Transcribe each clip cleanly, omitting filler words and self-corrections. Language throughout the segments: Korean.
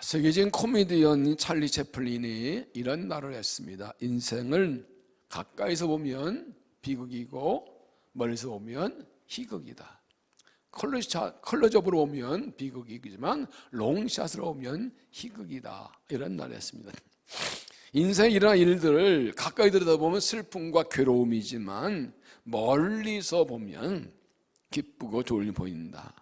세계적인 코미디언 찰리 채플린이 이런 말을 했습니다. 인생을 가까이서 보면 비극이고 멀리서 보면 희극이다. 컬러적으로 보면 비극이지만 롱샷으로 보면 희극이다. 이런 말을 했습니다. 인생에 일어난 일들을 가까이 들여다보면 슬픔과 괴로움이지만 멀리서 보면 기쁘고 좋은 일이 보인다.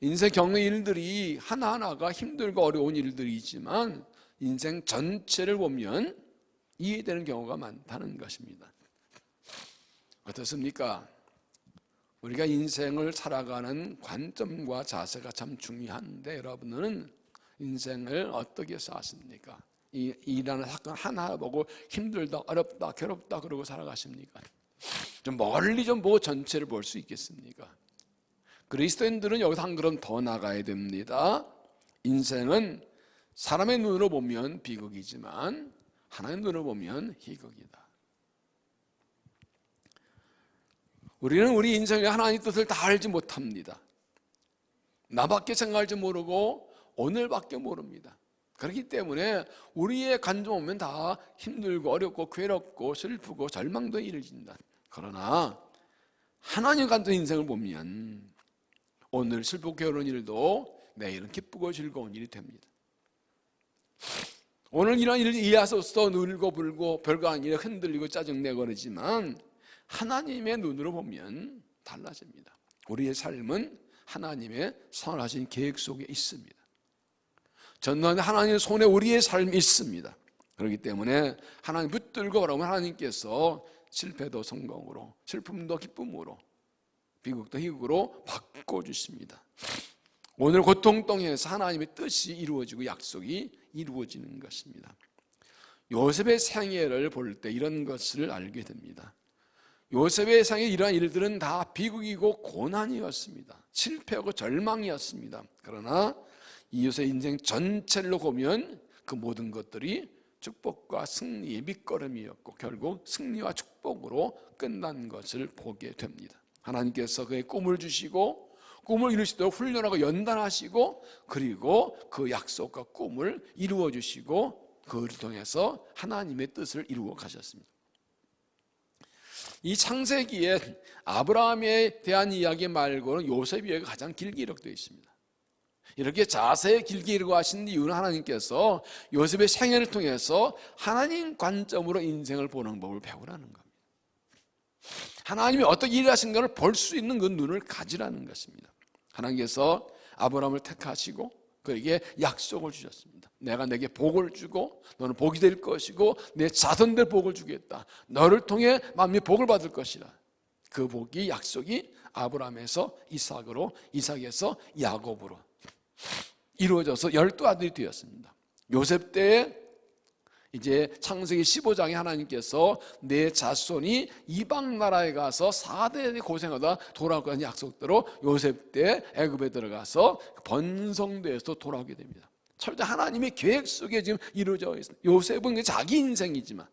인생 겪는 일들이 하나하나가 힘들고 어려운 일들이지만 인생 전체를 보면 이해되는 경우가 많다는 것입니다. 어떻습니까? 우리가 인생을 살아가는 관점과 자세가 참 중요한데 여러분은 인생을 어떻게 사십니까? 일하는 사건 하나 보고 힘들다, 어렵다, 괴롭다 그러고 살아가십니까? 좀 멀리 좀 보고 전체를 볼 수 있겠습니까? 그리스도인들은 여기서 한 걸음 더 나가야 됩니다. 인생은 사람의 눈으로 보면 비극이지만 하나님의 눈으로 보면 희극이다. 우리는 우리 인생의 하나님의 뜻을 다 알지 못합니다. 나밖에 생각할지 모르고 오늘밖에 모릅니다. 그렇기 때문에 우리의 관점 보면 다 힘들고 어렵고 괴롭고 슬프고 절망도 이르진다. 그러나 하나님 관점 인생을 보면 오늘 슬프고 괴로운 일도 내일은 기쁘고 즐거운 일이 됩니다. 오늘 이런 일을 이해하소서 울고 불고 별거 아닌 일에 흔들리고 짜증내고 그러지만 하나님의 눈으로 보면 달라집니다. 우리의 삶은 하나님의 선하신 계획 속에 있습니다. 전능한 하나님의 손에 우리의 삶이 있습니다. 그렇기 때문에 하나님 붙들고 바라보면 하나님께서 실패도 성공으로, 슬픔도 기쁨으로, 비극도 희극으로 바꿔주십니다. 오늘 고통 동에서 하나님의 뜻이 이루어지고 약속이 이루어지는 것입니다. 요셉의 생애를 볼 때 이런 것을 알게 됩니다. 요셉의 생에 이러한 일들은 다 비극이고 고난이었습니다. 실패하고 절망이었습니다. 그러나 이 요셉의 인생 전체를 보면 그 모든 것들이 축복과 승리의 밑거름이었고 결국 승리와 축복으로 끝난 것을 보게 됩니다. 하나님께서 그의 꿈을 주시고 꿈을 이루시도록 훈련하고 연단하시고 그리고 그 약속과 꿈을 이루어 주시고 그를 통해서 하나님의 뜻을 이루어 가셨습니다. 이 창세기에 아브라함에 대한 이야기 말고는 요셉 이야기가 가장 길게 기록되어 있습니다. 이렇게 자세히 길게 기록하신 이유는 하나님께서 요셉의 생애를 통해서 하나님 관점으로 인생을 보는 법을 배우라는 겁니다. 하나님이 어떻게 일하신가를 볼 수 있는 그 눈을 가지라는 것입니다. 하나님께서 아브라함을 택하시고 그에게 약속을 주셨습니다. 내가 내게 복을 주고 너는 복이 될 것이고 내 자손들 복을 주겠다. 너를 통해 만민이 복을 받을 것이라. 그 복이 약속이 아브라함에서 이삭으로 이삭에서 야곱으로 이루어져서 12아들이 되었습니다. 요셉 때에 이제 창세기 15장에 하나님께서 내 자손이 이방 나라에 가서 4대 고생하다 돌아오는 약속대로 요셉 때 애굽에 들어가서 번성돼서 돌아오게 됩니다. 철저히 하나님의 계획 속에 지금 이루어져 있습니다. 요셉은 자기 인생이지만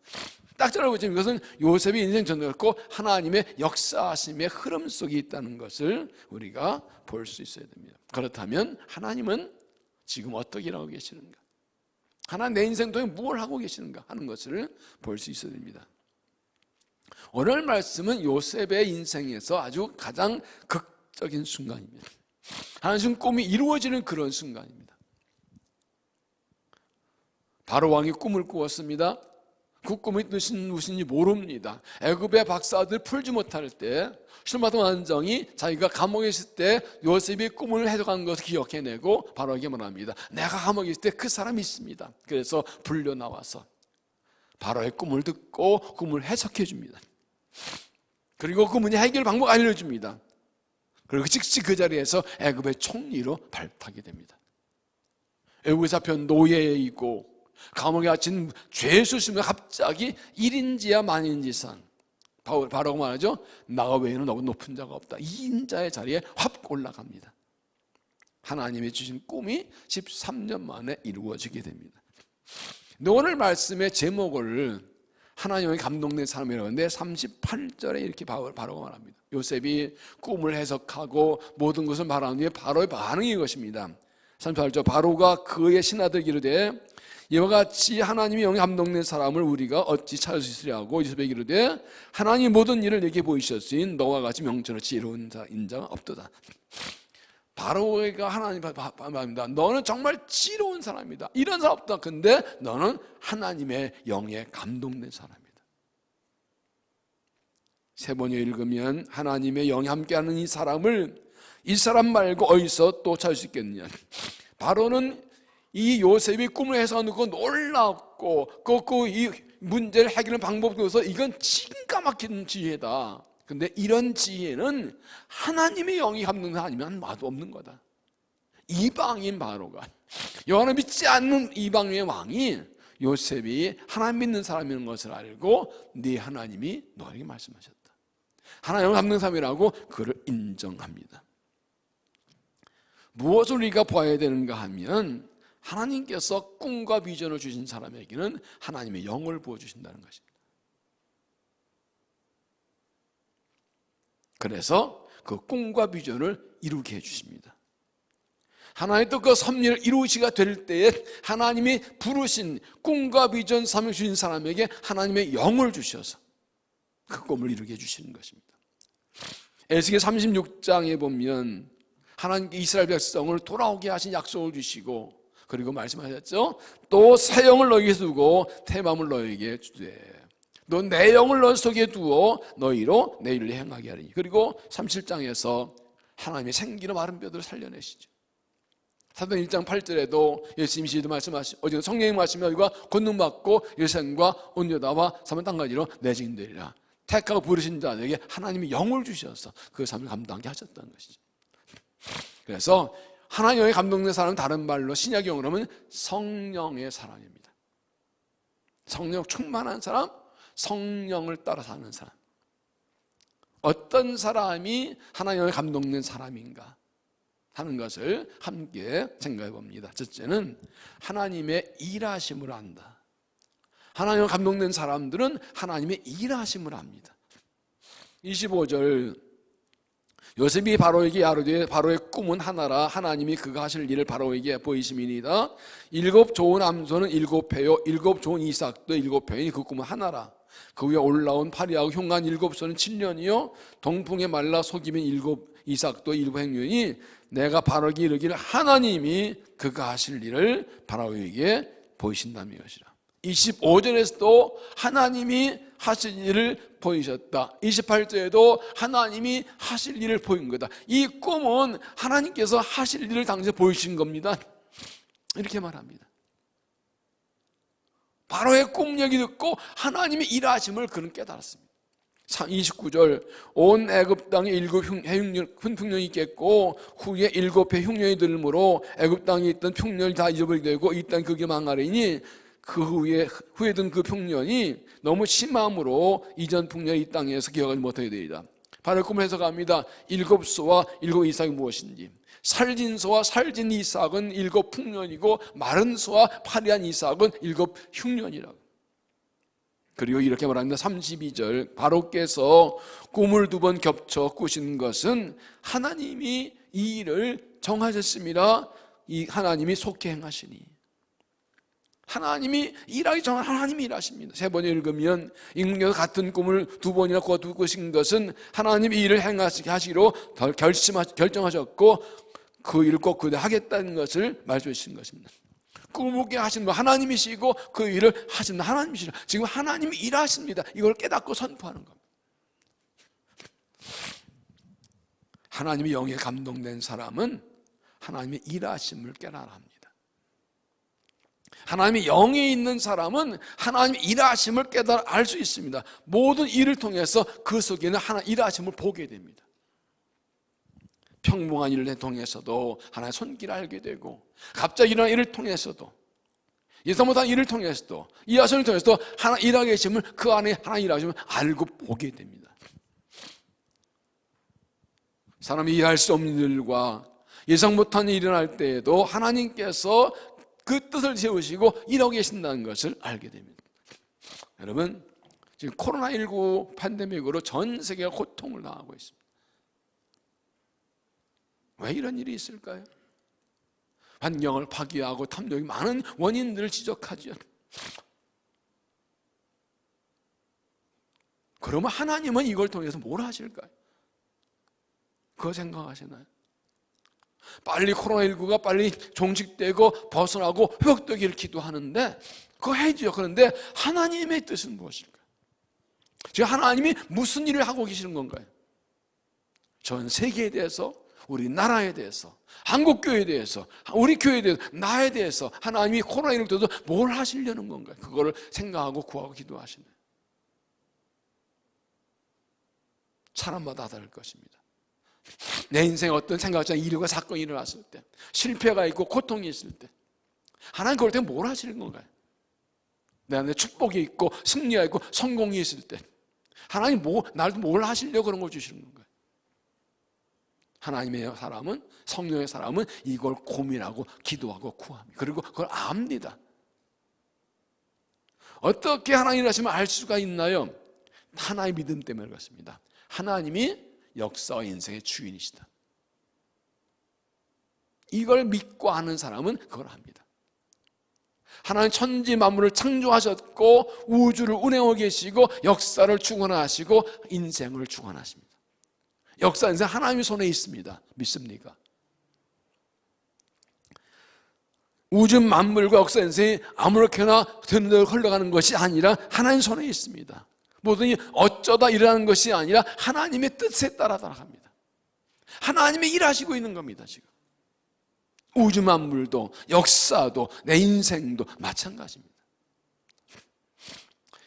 딱 잘알고 있지만 이것은 요셉의 인생 전체였고 하나님의 역사하심의 흐름 속에 있다는 것을 우리가 볼 수 있어야 됩니다. 그렇다면 하나님은 지금 어떻게 일하고 계시는가? 하나님 내 인생 동안 무엇을 하고 계시는가 하는 것을 볼 수 있어야 됩니다. 오늘 말씀은 요셉의 인생에서 아주 가장 극적인 순간입니다. 하나님 꿈이 이루어지는 그런 순간입니다. 바로 왕이 꿈을 꾸었습니다. 그 꿈이 무엇인지 모릅니다. 애굽의 박사들 풀지 못할 때 실마돈 왕정이 자기가 감옥에 있을 때 요셉이 꿈을 해석한 것을 기억해내고 바로에게 말합니다. 내가 감옥에 있을 때 그 사람이 있습니다. 그래서 불려 나와서 바로의 꿈을 듣고 꿈을 해석해 줍니다. 그리고 그 문제 해결 방법 알려줍니다. 그리고 즉시 그 자리에서 애굽의 총리로 발탁이 됩니다. 애굽에 잡힌 노예이고 감옥에 갇힌 죄수시면 갑자기 1인지야 만인지상 바로 말하죠. 나 외에는 너무 높은 자가 없다. 2인자의 자리에 확 올라갑니다. 하나님이 주신 꿈이 13년 만에 이루어지게 됩니다. 오늘 말씀의 제목을 하나님의 감동된 사람이라고 하는데 38절에 이렇게 바로 말합니다. 요셉이 꿈을 해석하고 모든 것을 말한 후에 바로의 반응이 이것입니다. 38절 바로가 그의 신하들에게 이르되 이와 같이 하나님의 영에 감동된 사람을 우리가 어찌 찾을 수 있으랴 하고 이스라엘에게 이르되 하나님 모든 일을 내게 보이셨으니 너와 같이 명철로 지혜로운 인자가 없도다. 바로가 하나님 말합니다. 너는 정말 지혜로운 사람이다. 이런 사람 없다. 근데 너는 하나님의 영에 감동된 사람이다. 세 번째 읽으면 하나님의 영이 함께하는 이 사람을 이 사람 말고 어디서 또 찾을 수 있겠느냐. 바로는 이 요셉이 꿈을 해석하고 놀랍고 그 이 문제를 해결하는 방법을 통해서 이건 기가 막힌 지혜다. 근데 이런 지혜는 하나님의 영이 감동된 아니면 맛도 없는 거다. 이방인 바로가 여호와를 믿지 않는 이방인의 왕이 요셉이 하나님 믿는 사람이라는 것을 알고 네 하나님이 너에게 말씀하셨다. 하나님을 감동된 사람이라고 그를 인정합니다. 무엇을 우리가 봐야 되는가 하면 하나님께서 꿈과 비전을 주신 사람에게는 하나님의 영을 부어주신다는 것입니다. 그래서 그 꿈과 비전을 이루게 해주십니다. 하나님 또 그 섭리를 이루시가 될 때에 하나님이 부르신 꿈과 비전 사명 주신 사람에게 하나님의 영을 주셔서 그 꿈을 이루게 해주시는 것입니다. 에스겔 36장에 보면 하나님께 이스라엘 백성을 돌아오게 하신 약속을 주시고 그리고 말씀하셨죠. 또 새 영을 너희에게 두고 새 마음을 너희에게 주되 너 내 영을 너 속에 두어 너희로 내 일을 행하게 하리니. 그리고 37장에서 하나님의 생기로 마른 뼈들을 살려내시죠. 사도행 1장 8절에도 예수님이 시도 말씀하시고 어제 성령이 말씀하시며 너희가 권능받고 예수님과 온유다와 사만 땅가지로 내 증인되리라. 택하고 부르신 자에게 하나님이 영을 주셔서 그 삶을 감당하게 하셨다는 것이죠. 그래서 하나님의 감동된 사람은 다른 말로 신약의 영어로 하면 성령의 사람입니다. 성령 충만한 사람, 성령을 따라 사는 사람. 어떤 사람이 하나님의 감동된 사람인가 하는 것을 함께 생각해 봅니다. 첫째는 하나님의 일하심을 안다. 하나님의 감동된 사람들은 하나님의 일하심을 압니다. 25절 요셉이 바로에게 아뢰되 바로의 꿈은 하나라 하나님이 그가 하실 일을 바로에게 보이심이니이다. 7 좋은 암소는 7회요 7 좋은 이삭도 7회이니 그 꿈은 하나라. 그 위에 올라온 파리하고 흉한 7소는 7년이요 동풍에 말라 속이면 7 이삭도 7 행륜이 내가 바로에게 이르기를 하나님이 그가 하실 일을 바로에게 보이신다는 것이라. 25절에서도 하나님이 하실 일을 보이셨다. 28절에도 하나님이 하실 일을 보인 거다. 이 꿈은 하나님께서 하실 일을 당시에 보이신 겁니다. 이렇게 말합니다. 바로의 꿈 얘기 듣고 하나님의 일하심을 그는 깨달았습니다. 29절 온 애굽 땅에 7 흉년이 있겠고 후에 7해 흉년이 들므로 애굽 땅에 있던 풍년이 다 잊어버리게 되고 이 땅이 그게 망하리니 그 후에 든 그 풍년이 너무 심함으로 이전 풍년이 이 땅에서 기억하지 못하게 되리라. 바로 꿈을 해석합니다. 7소와 7 이삭이 무엇인지. 살진 소와 살진 이삭은 7 풍년이고 마른 소와 파리한 이삭은 7 흉년이라고. 그리고 이렇게 말합니다. 32절 바로께서 꿈을 2번 겹쳐 꾸신 것은 하나님이 이 일을 정하셨습니다. 이 하나님이 속히 행하시니. 하나님이 일하기 전에 하나님이 일하십니다. 3번에 읽으면 임금께서 같은 꿈을 2번이나 꾸신 것은 하나님이 일을 행하시게 하시기로 결정하셨고 그 일을 꼭 그대로 하겠다는 것을 말씀해 주신 것입니다. 꿈을 꾸게 하시는 분 하나님이시고 그 일을 하시는 하나님이시라. 지금 하나님이 일하십니다. 이걸 깨닫고 선포하는 겁니다. 하나님의 영에 감동된 사람은 하나님의 일하심을 깨달아 합니다. 하나님의 영에 있는 사람은 하나님의 일하심을 깨달아 알 수 있습니다. 모든 일을 통해서 그 속에는 하나님의 일하심을 보게 됩니다. 평범한 일을 통해서도 하나님의 손길을 알게 되고 갑자기 일어난 일을 통해서도 예상 못한 일을 통해서도 이 아선을 통해서도 하나님 일하게 계심을 그 안에 하나님 일하심을 알고 보게 됩니다. 사람이 이해할 수 없는 일과 예상 못한 일이 일어날 때에도 하나님께서 그 뜻을 세우시고 일하고 계신다는 것을 알게 됩니다. 여러분 지금 코로나19 팬데믹으로 전 세계가 고통을 당하고 있습니다. 왜 이런 일이 있을까요? 환경을 파괴하고 탐욕이 많은 원인들을 지적하죠. 그러면 하나님은 이걸 통해서 뭘 하실까요? 그거 생각하시나요? 빨리 코로나19가 빨리 종식되고 벗어나고 회복되기를 기도하는데 그거 해야죠. 그런데 하나님의 뜻은 무엇일까요? 지금 하나님이 무슨 일을 하고 계시는 건가요? 전 세계에 대해서, 우리 나라에 대해서, 한국교회에 대해서, 우리 교회에 대해서, 나에 대해서 하나님이 코로나19를 통해서 뭘 하시려는 건가요? 그거를 생각하고 구하고 기도하시네요. 사람마다 다를 것입니다. 내 인생에 어떤 생각하지 않은 일과 사건이 일어났을 때, 실패가 있고 고통이 있을 때 하나님 그럴 때 뭘 하시는 건가요? 내 안에 축복이 있고 승리가 있고 성공이 있을 때 하나님 나를 뭘 하시려고 그런 걸 주시는 건가요? 하나님의 사람은, 성령의 사람은 이걸 고민하고 기도하고 구합니다. 그리고 그걸 압니다. 어떻게 하나님을 하시면 알 수가 있나요? 하나의 믿음 때문에 그렇습니다. 하나님이 역사와 인생의 주인이시다. 이걸 믿고 아는 사람은 그걸 합니다. 하나님 천지 만물을 창조하셨고 우주를 운행하고 계시고 역사를 주관하시고 인생을 주관하십니다. 역사 인생 하나님의 손에 있습니다. 믿습니까? 우주 만물과 역사 인생이 아무렇게나 흘러가는 것이 아니라 하나님 손에 있습니다. 모든 게 어쩌다 일어나는 것이 아니라 하나님의 뜻에 따라 나갑니다. 하나님의 일하시고 있는 겁니다. 지금 우주 만물도 역사도 내 인생도 마찬가지입니다.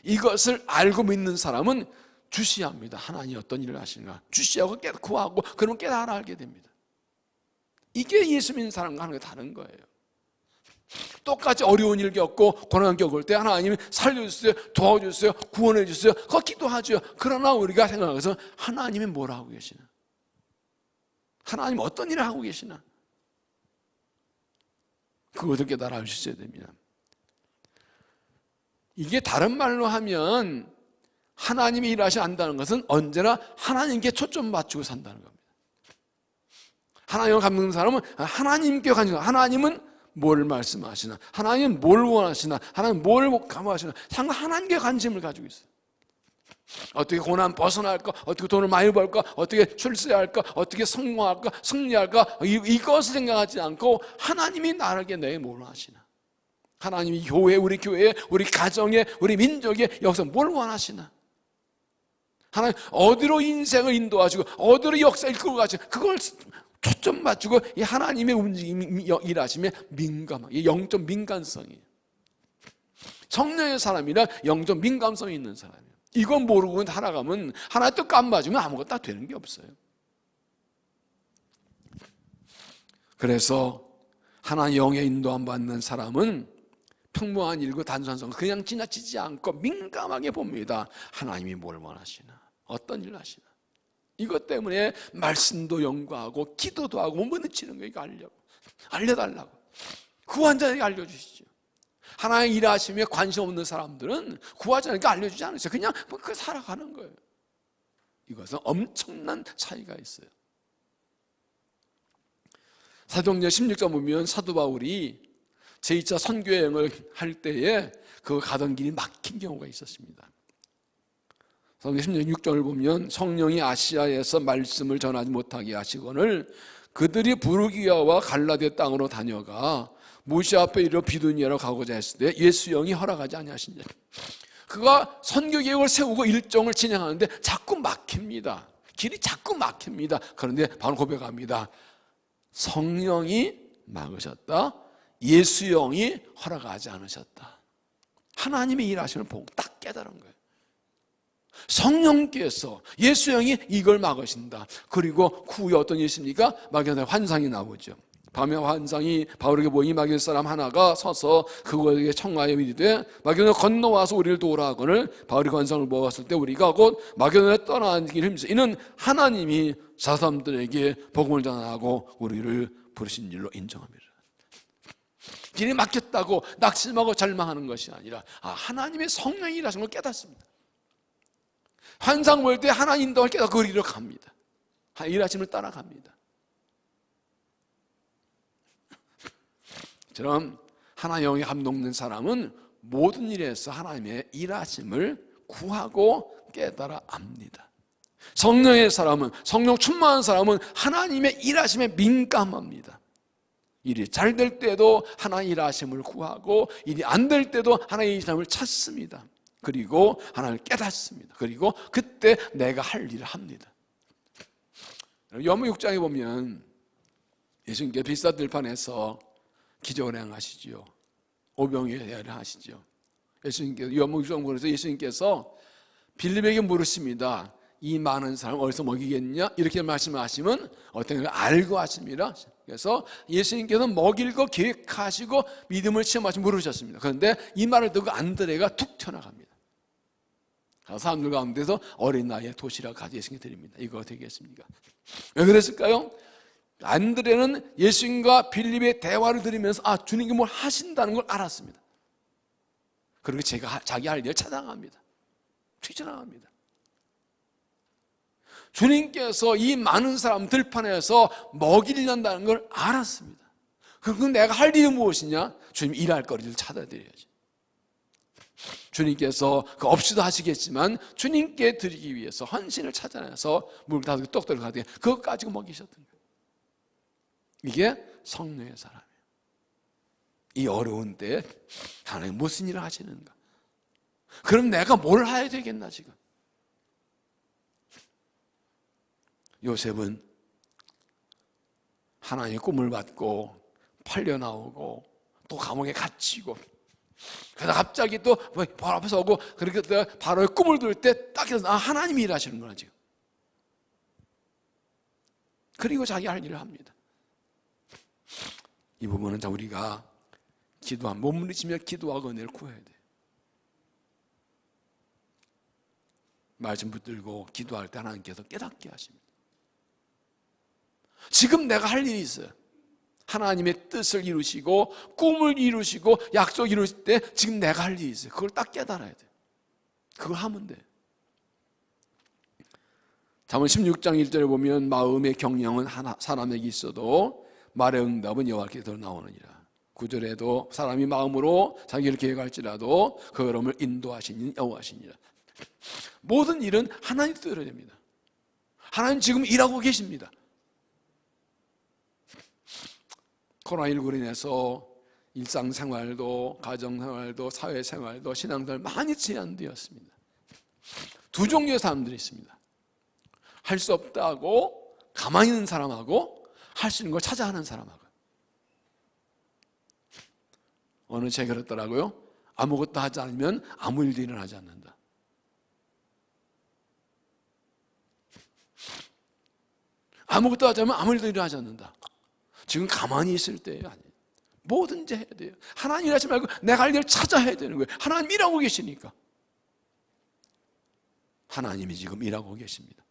이것을 알고 믿는 사람은 주시합니다. 하나님이 어떤 일을 하시는가 주시하고 구하고 그러면 깨달아 알게 됩니다. 이게 예수 믿는 사람과 하는 게 다른 거예요. 똑같이 어려운 일 겪고 고난 겪을 때 하나님이 살려주세요, 도와주세요, 구원해 주세요. 그거 기도하죠. 그러나 우리가 생각해서 하나님이 뭘 하고 계시나? 하나님 어떤 일을 하고 계시나? 그것을 깨달아 알 수 있어야 됩니다. 이게 다른 말로 하면 하나님이 일하시 안다는 것은 언제나 하나님께 초점 맞추고 산다는 겁니다. 하나님을 갖는 사람은 하나님께 관심, 하나님은 뭘 말씀하시나, 하나님은 뭘 원하시나, 하나님은 뭘 감화하시나, 항상 하나님께 관심을 가지고 있어요. 어떻게 고난 벗어날까, 어떻게 돈을 많이 벌까, 어떻게 출세할까, 어떻게 성공할까, 승리할까, 이것을 생각하지 않고 하나님이 나에게 내게 뭘 하시나, 하나님이 교회, 우리 교회에, 우리 가정에, 우리 민족에 여기서 뭘 원하시나, 하나님 어디로 인생을 인도하시고 어디로 역사를 이끌고 가시고 그걸 초점 맞추고 이 하나님의 움직임 일하심에 민감하게, 영적 민감성이에요. 성령의 사람이라 영적 민감성이 있는 사람이에요. 이건 모르고 살아가면 하나의 뜻 안 맞으면 아무것도 다 되는 게 없어요. 그래서 하나님 영의 인도함 받는 사람은 평범한 일과 단순한 성공 그냥 지나치지 않고 민감하게 봅니다. 하나님이 뭘 원하시나, 어떤 일을 하시나. 이것 때문에 말씀도 연구하고 기도도 하고 못 부딪히는 거예요. 이거 알려달라고 구한 자에게 알려주시죠. 하나님 일하심에 관심 없는 사람들은 구하지 않으니까 알려주지 않으세요. 그냥 그 살아가는 거예요. 이것은 엄청난 차이가 있어요. 사도행전 16장 보면 사도 바울이 제2차 선교 여행을 할 때에 그 가던 길이 막힌 경우가 있었습니다. 사도행전 16장을 보면 성령이 아시아에서 말씀을 전하지 못하게 하시거늘 그들이 부르기아와 갈라디아 땅으로 다녀가 모세 앞에 이르러 비두니아로 가고자 했을 때 예수 영이 허락하지 아니하시니라. 그가 선교 계획을 세우고 일정을 진행하는데 자꾸 막힙니다. 길이 자꾸 막힙니다. 그런데 바로 고백합니다. 성령이 막으셨다. 예수 영이 허락하지 않으셨다. 하나님의 일하시는 복 딱 깨달은 거예요. 성령께서 예수 영이 이걸 막으신다. 그리고 그 후에 어떤 일이 있습니까? 막연한 환상이 나오죠. 밤에 환상이 바울에게 보이니 마게도냐 사람 하나가 서서 그에게 청하여 이르되 마게도냐 건너와서 우리를 도우라 하거늘 바울이 환상을 보았을 때 우리가 곧 마게도냐에 떠나는 길을 힘써 이는 하나님이 사람들에게 복음을 전하고 우리를 부르신 일로 인정합니다. 길이 막혔다고 낙심하고 절망하는 것이 아니라 하나님의 성령이 일하신 걸 깨닫습니다. 환상 볼 때 하나님 인도할 깨닫고 그 길로 갑니다. 일하심을 따라갑니다. 것처럼 하나님의 영에 감동된 사람은 모든 일에서 하나님의 일하심을 구하고 깨달아 압니다. 성령의 사람은, 성령 충만한 사람은 하나님의 일하심에 민감합니다. 일이 잘 될 때도 하나님의 일하심을 구하고 일이 안 될 때도 하나님의 일하심을 찾습니다. 그리고 하나님을 깨닫습니다. 그리고 그때 내가 할 일을 합니다. 요한복음 6장에 보면 예수님께서 비스다 들판에서 기적을 행하시지요. 오병이어를 하시죠. 예수님께서 요한복음 6장 보면서 예수님께서 빌립에게 물으십니다. 이 많은 사람 어디서 먹이겠냐? 이렇게 말씀하시면 어떤 걸 알고 하십니다. 그래서 예수님께서는 먹일 거 계획하시고 믿음을 시험하시고 물으셨습니다. 그런데 이 말을 듣고 안드레가 툭 튀어나갑니다. 사람들 가운데서 어린 나이에 도시락 가져 예수님께 드립니다. 이거 되겠습니까? 왜 그랬을까요? 안드레는 예수님과 빌립의 대화를 들으면서 주님이 뭘 하신다는 걸 알았습니다. 그리고 자기 할 일을 찾아갑니다. 튀쳐나갑니다. 주님께서 이 많은 사람 들판에서 먹이려다는 걸 알았습니다. 그럼 내가 할 일이 무엇이냐? 주님 일할 거리를 찾아드려야지. 주님께서 그 없이도 하시겠지만 주님께 드리기 위해서 헌신을 찾아내서 물 다섯 떡들을 가득 그것 가지고 먹이셨던 거예요. 이게 성령의 사람이에요. 이 어려운 때에 하나님 무슨 일을 하시는가? 그럼 내가 뭘 해야 되겠나 지금? 요셉은 하나님의 꿈을 받고 팔려 나오고 또 감옥에 갇히고 그러다 갑자기 또 바로 앞에서 오고 그렇게 바로의 꿈을 들 때 딱 해서 하나님이 일하시는구나 지금. 그리고 자기 할 일을 합니다. 이 부분은 우리가 몸부림치며 기도하고 은혜를 구해야 돼요. 말씀 붙들고 기도할 때 하나님께서 깨닫게 하십니다. 지금 내가 할 일이 있어요. 하나님의 뜻을 이루시고 꿈을 이루시고 약속 이루실 때 지금 내가 할 일이 있어요. 그걸 딱 깨달아야 돼요. 그걸 하면 돼요. 잠언 16장 1절에 보면 마음의 경영은 사람에게 있어도 말의 응답은 여호와께서 나오느니라. 9절에도 사람이 마음으로 자기를 계획할지라도 그 걸음을 인도하시는 여호와시니라. 모든 일은 하나님 뜻대로 됩니다. 하나님 지금 일하고 계십니다. 코로나19로 인해서 일상생활도 가정생활도 사회생활도 신앙생활 많이 제한되었습니다. 두 종류의 사람들이 있습니다. 할 수 없다고 가만히 있는 사람하고 할 수 있는 걸 찾아 하는 사람하고. 어느 책이 그랬더라고요. 아무것도 하지 않으면 아무 일도 일어나지 않는다. 아무것도 하지 않으면 아무 일도 일어나지 않는다. 지금 가만히 있을 때예요. 아니에요. 뭐든지 해야 돼요. 하나님 일하지 말고 내가 할 일을 찾아 해야 되는 거예요. 하나님 일하고 계시니까. 하나님이 지금 일하고 계십니다.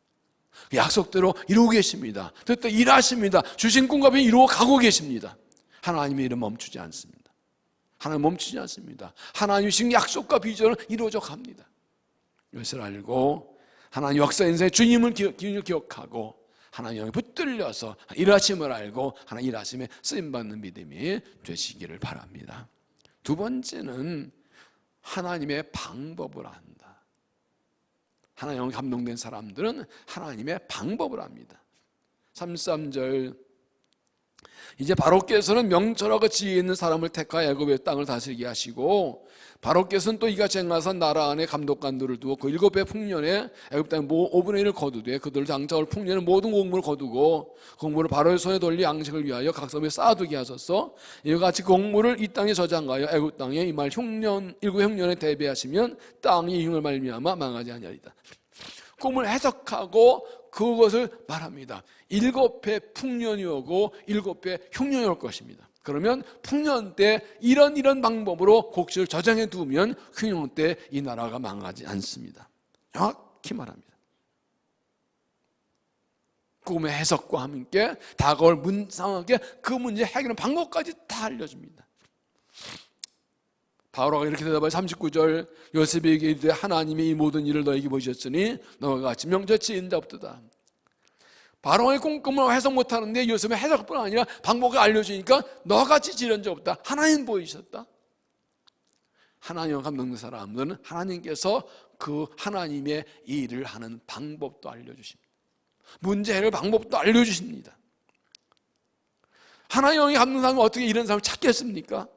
약속대로 이루고 계십니다. 그때 일하십니다. 주신 꿈과 비 이루어 가고 계십니다. 하나님의 일은 멈추지 않습니다. 하나님 멈추지 않습니다. 하나님이 지금 약속과 비전을 이루어져 갑니다. 이것을 알고 하나님 역사 인생의 주님을 기억하고 하나님을 붙들려서 일하심을 알고 하나님 일하심에 쓰임받는 믿음이 되시기를 바랍니다. 두 번째는 하나님의 방법을 안다. 하나님에 감동된 사람들은 하나님의 방법을 압니다. 33절 이제 바로께서는 명철하고 지혜 있는 사람을 택하여 애굽의 땅을 다스리게 하시고 바로께서는 또 이같이 행하사 나라 안에 감독관들을 두어 그 7배 풍년에 애굽 땅에 5분의 1을 거두되 그들을 장차올 풍년에 모든 곡물을 거두고 곡물을 바로의 손에 돌리 양식을 위하여 각 섬에 쌓아두게 하소서. 이와 같이 곡물을 이 땅에 저장하여 애굽 땅에 이 말 일곱 흉년에 대비하시면 땅이 이 흉을 말미암아 망하지 아니하리다. 꿈을 해석하고 그것을 말합니다. 7배 풍년이 오고 7배 흉년이 올 것입니다. 그러면 풍년 때 이런 방법으로 곡식을 저장해 두면 흉년 때 이 나라가 망하지 않습니다. 정확히 말합니다. 꿈의 해석과 함께 다가올 문상하게 그 문제 해결하는 방법까지 다 알려줍니다. 바로가 이렇게 대답하여 39절 요셉에게 이르되 하나님이 이 모든 일을 너에게 보셨으니 너와 같이 명철치 있는 자 없도다. 바로의 꿈을 해석 못하는데 요즘에 해석뿐 아니라 방법을 알려주니까 너같이 지른 적 없다. 하나님 보이셨다. 하나님과 감동된 사람들은 하나님께서 그 하나님의 일을 하는 방법도 알려주십니다. 문제 해결 방법도 알려주십니다. 하나님이 감동된 사람은 어떻게 이런 사람을 찾겠습니까?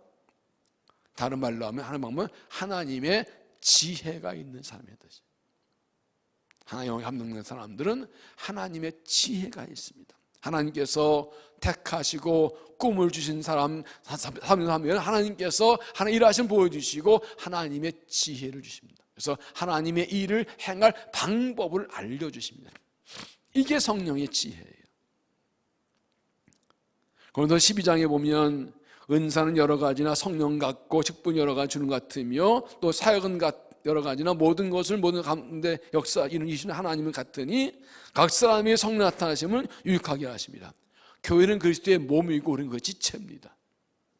다른 말로 하면 하나님 방법은 하나님의 지혜가 있는 사람의 뜻이에요. 하나님의 감동된 사람들은 하나님의 지혜가 있습니다. 하나님께서 택하시고 꿈을 주신 사람 하면 하나님께서 하나님 일하심 보여주시고 하나님의 지혜를 주십니다. 그래서 하나님의 일을 행할 방법을 알려주십니다. 이게 성령의 지혜예요. 고린도 12장에 보면 은사는 여러 가지나 성령 같고 직분 여러 가지 주는 것 같으며 또 사역은 여러 가지나 모든 것을 모든 가운데 역사 이루시는 하나님은 같으니 각 사람의 성령 나타나심을 유익하게 하십니다. 교회는 그리스도의 몸이고 우리는 그 지체입니다.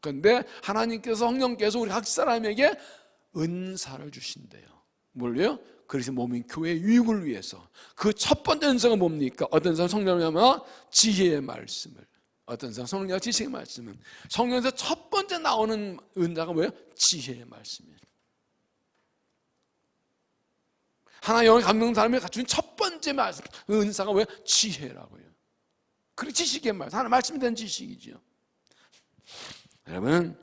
그런데 하나님께서 성령께서 우리 각 사람에게 은사를 주신대요. 뭘요? 그리스도의 몸인 교회의 유익을 위해서. 그 첫 번째 은사가 뭡니까? 어떤 사람 성령이면 지혜의 말씀을, 어떤 사람 성령과 지식의 말씀은 성령에서 첫 번째 나오는 은사가 뭐예요? 지혜의 말씀이에요. 하나님의 감동 사람이 갖춘 첫 번째 말씀, 은사가 뭐예요? 지혜라고요. 그리고 지식의 말씀, 하나님 말씀에 대한 지식이죠. 여러분,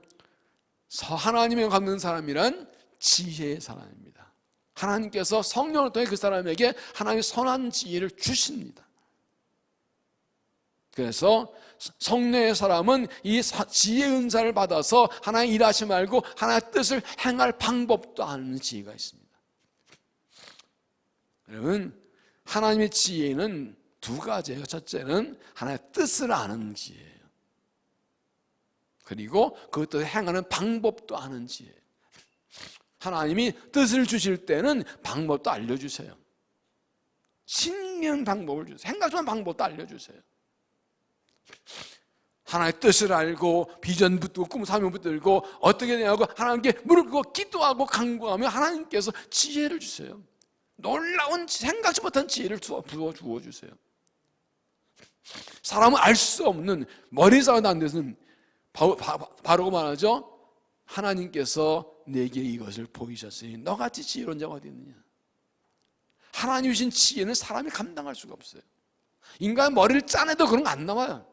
하나님의 감동 사람이란 지혜의 사람입니다. 하나님께서 성령을 통해 그 사람에게 하나님의 선한 지혜를 주십니다. 그래서 성령의 사람은 이 지혜의 은사를 받아서 하나님의 일하지 말고 하나님의 뜻을 행할 방법도 아는 지혜가 있습니다. 여러분, 하나님의 지혜는 두 가지예요. 첫째는 하나님의 뜻을 아는 지혜예요. 그리고 그 뜻을 행하는 방법도 아는 지혜예요. 하나님이 뜻을 주실 때는 방법도 알려주세요. 신기한 방법을 주세요. 생각하는 방법도 알려주세요. 하나님의 뜻을 알고 비전 붙들고 꿈 사명 붙들고 어떻게 되냐고 하나님께 무릎 꿇고 기도하고 간구하며 하나님께서 지혜를 주세요. 놀라운 생각지 못한 지혜를 주어주세요. 사람은 알 수 없는 머리싸움도 안 돼서는 바로 말하죠. 하나님께서 내게 이것을 보이셨으니 너같이 지혜로운 자가 어디 있느냐. 하나님 주신 지혜는 사람이 감당할 수가 없어요. 인간의 머리를 짜내도 그런 거 안 나와요.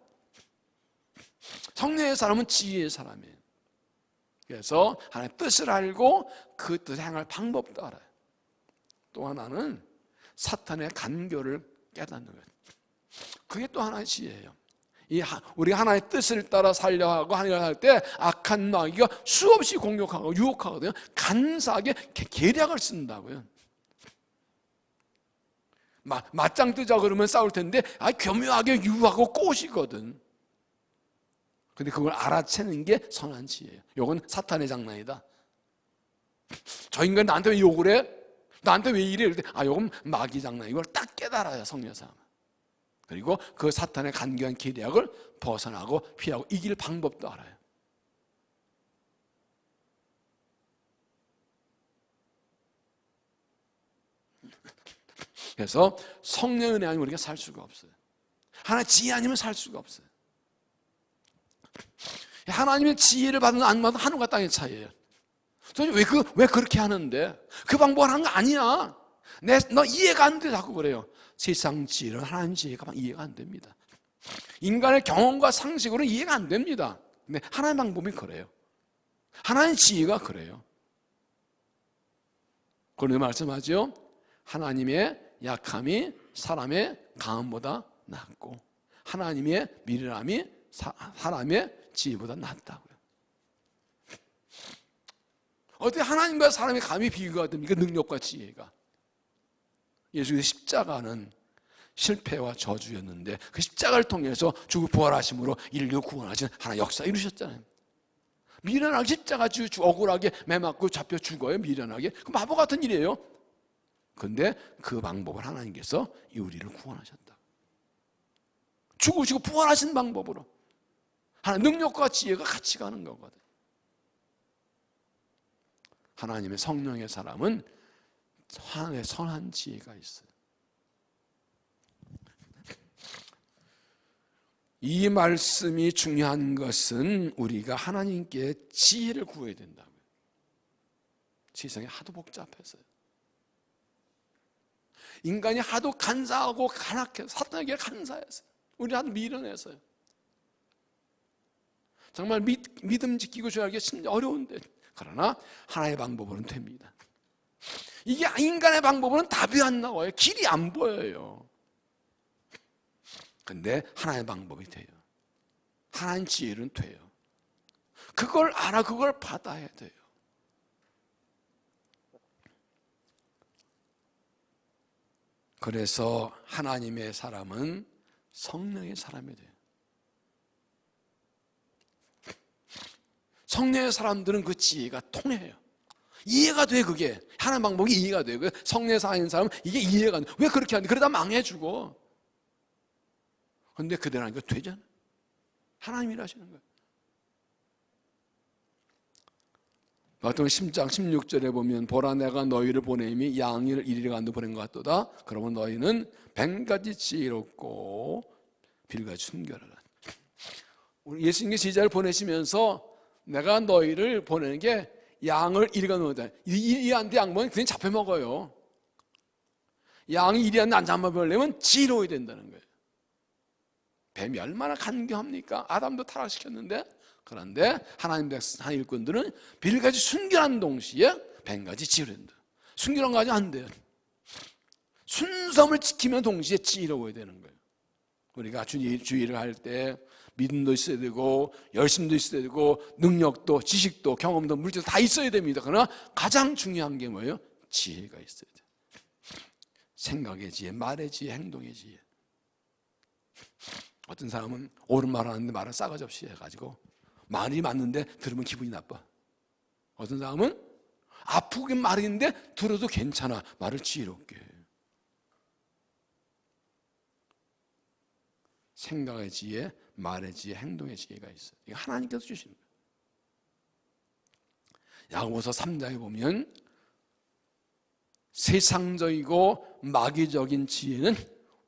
성령의 사람은 지혜의 사람이에요. 그래서 하나님의 뜻을 알고 그 뜻을 행할 방법도 알아요. 또 하나는 사탄의 간교를 깨닫는 거예요. 그게 또 하나의 지혜예요. 우리가 하나님의 뜻을 따라 살려 하고 하느라 할 때 악한 마귀가 수없이 공격하고 유혹하거든요. 간사하게 계략을 쓴다고요. 맞짱 뜨자 그러면 싸울 텐데 교묘하게 유혹하고 꼬시거든. 근데 그걸 알아채는 게 선한 지혜예요. 이건 사탄의 장난이다. 저 인간 나한테 왜 욕을 해? 나한테 왜 이래? 이럴 때 이건 마귀 장난. 이걸 딱 깨달아요, 성령 사람. 그리고 그 사탄의 간교한 계략을 벗어나고 피하고 이길 방법도 알아요. 그래서 성령의 은혜 아니면 우리가 살 수가 없어요. 하나님의 지혜 아니면 살 수가 없어요. 하나님의 지혜를 받는 안 받는 하늘과 땅의 차이예요. 왜 그렇게 하는데? 그 방법을 하는 거 아니야. 너 이해가 안 돼. 자꾸 그래요. 세상 지혜는 하나님 지혜가 이해가 안 됩니다. 인간의 경험과 상식으로는 이해가 안 됩니다. 근데 하나님 방법이 그래요. 하나님 지혜가 그래요. 그런데 말씀하죠. 하나님의 약함이 사람의 강함보다 낫고 하나님의 미련함이 사람의 지혜보다 낫다고요. 어떻게 하나님과 사람의 감히 비교가 됩니까? 능력과 지혜가. 예수의 십자가는 실패와 저주였는데 그 십자가를 통해서 죽고 부활하심으로 인류 구원하신 하나의 역사 이루셨잖아요. 미련하게 십자가 억울하게 매맞고 잡혀 죽어요. 미련하게. 그 바보 같은 일이에요. 그런데 그 방법을 하나님께서 우리를 구원하셨다. 죽으시고 부활하신 방법으로. 하나님 능력과 지혜가 같이 가는 거거든. 하나님의 성령의 사람은 하나님의 선한 지혜가 있어요. 이 말씀이 중요한 것은 우리가 하나님께 지혜를 구해야 된다고요. 세상이 하도 복잡해서요. 인간이 하도 간사하고 간악해서 사탄에게 간사해서요. 우리 하도 미련해서요. 정말 믿음 지키고 줘야하기 진짜 어려운데, 그러나 하나의 방법으로는 됩니다. 이게 인간의 방법으로는 답이 안 나와요. 길이 안 보여요. 근데 하나의 방법이 돼요. 하나님 지혜는 돼요. 그걸 알아, 그걸 받아야 돼요. 그래서 하나님의 사람은 성령의 사람이 돼요. 성령의 사람들은 그 지혜가 통해요. 이해가 돼. 그게 하나님 방법이 이해가 돼요. 성령의 사람인 사람은 이게 이해가 돼. 왜 그렇게 하는데? 그러다 망해주고. 근데 그대로 하니까 되잖아. 하나님이 하시는 거예요. 보통 10장 16절에 보면 보라 내가 너희를 보내임이 양을 이리로 간데 보낸 것 같도다. 그러면 너희는 100가지 지혜롭고 빌가지 순결하라. 우리 예수님께 제자를 보내시면서 내가 너희를 보내는 게 양을 이리 가는 거다. 이리한테 양보면 그냥 잡혀먹어요. 양이 이리한테 안 잡혀먹으려면 지혜로워야 된다는 거예요. 뱀이 얼마나 간교합니까? 아담도 타락시켰는데, 그런데 하나님 백성, 하나님 일꾼들은 빌가지 순결한 동시에 100가지 지혜로운다. 순결한 가지 안 돼요. 순섬을 지키면 동시에 지혜로워야 되는 거예요. 우리가 주의를 할 때 믿음도 있어야 되고 열심도 있어야 되고 능력도 지식도 경험도 물질도 다 있어야 됩니다. 그러나 가장 중요한 게 뭐예요? 지혜가 있어야 돼요. 생각의 지혜, 말의 지혜, 행동의 지혜. 어떤 사람은 옳은 말 하는데 말을 싸가지 없이 해가지고 말이 맞는데 들으면 기분이 나빠. 어떤 사람은 아프긴 말인데 들어도 괜찮아. 말을 지혜롭게 해요. 생각의 지혜, 말의 지혜, 행동의 지혜가 있어요. 이거 하나님께서 주시는 거예요. 야고보서 3장에 보면 세상적이고 마귀적인 지혜는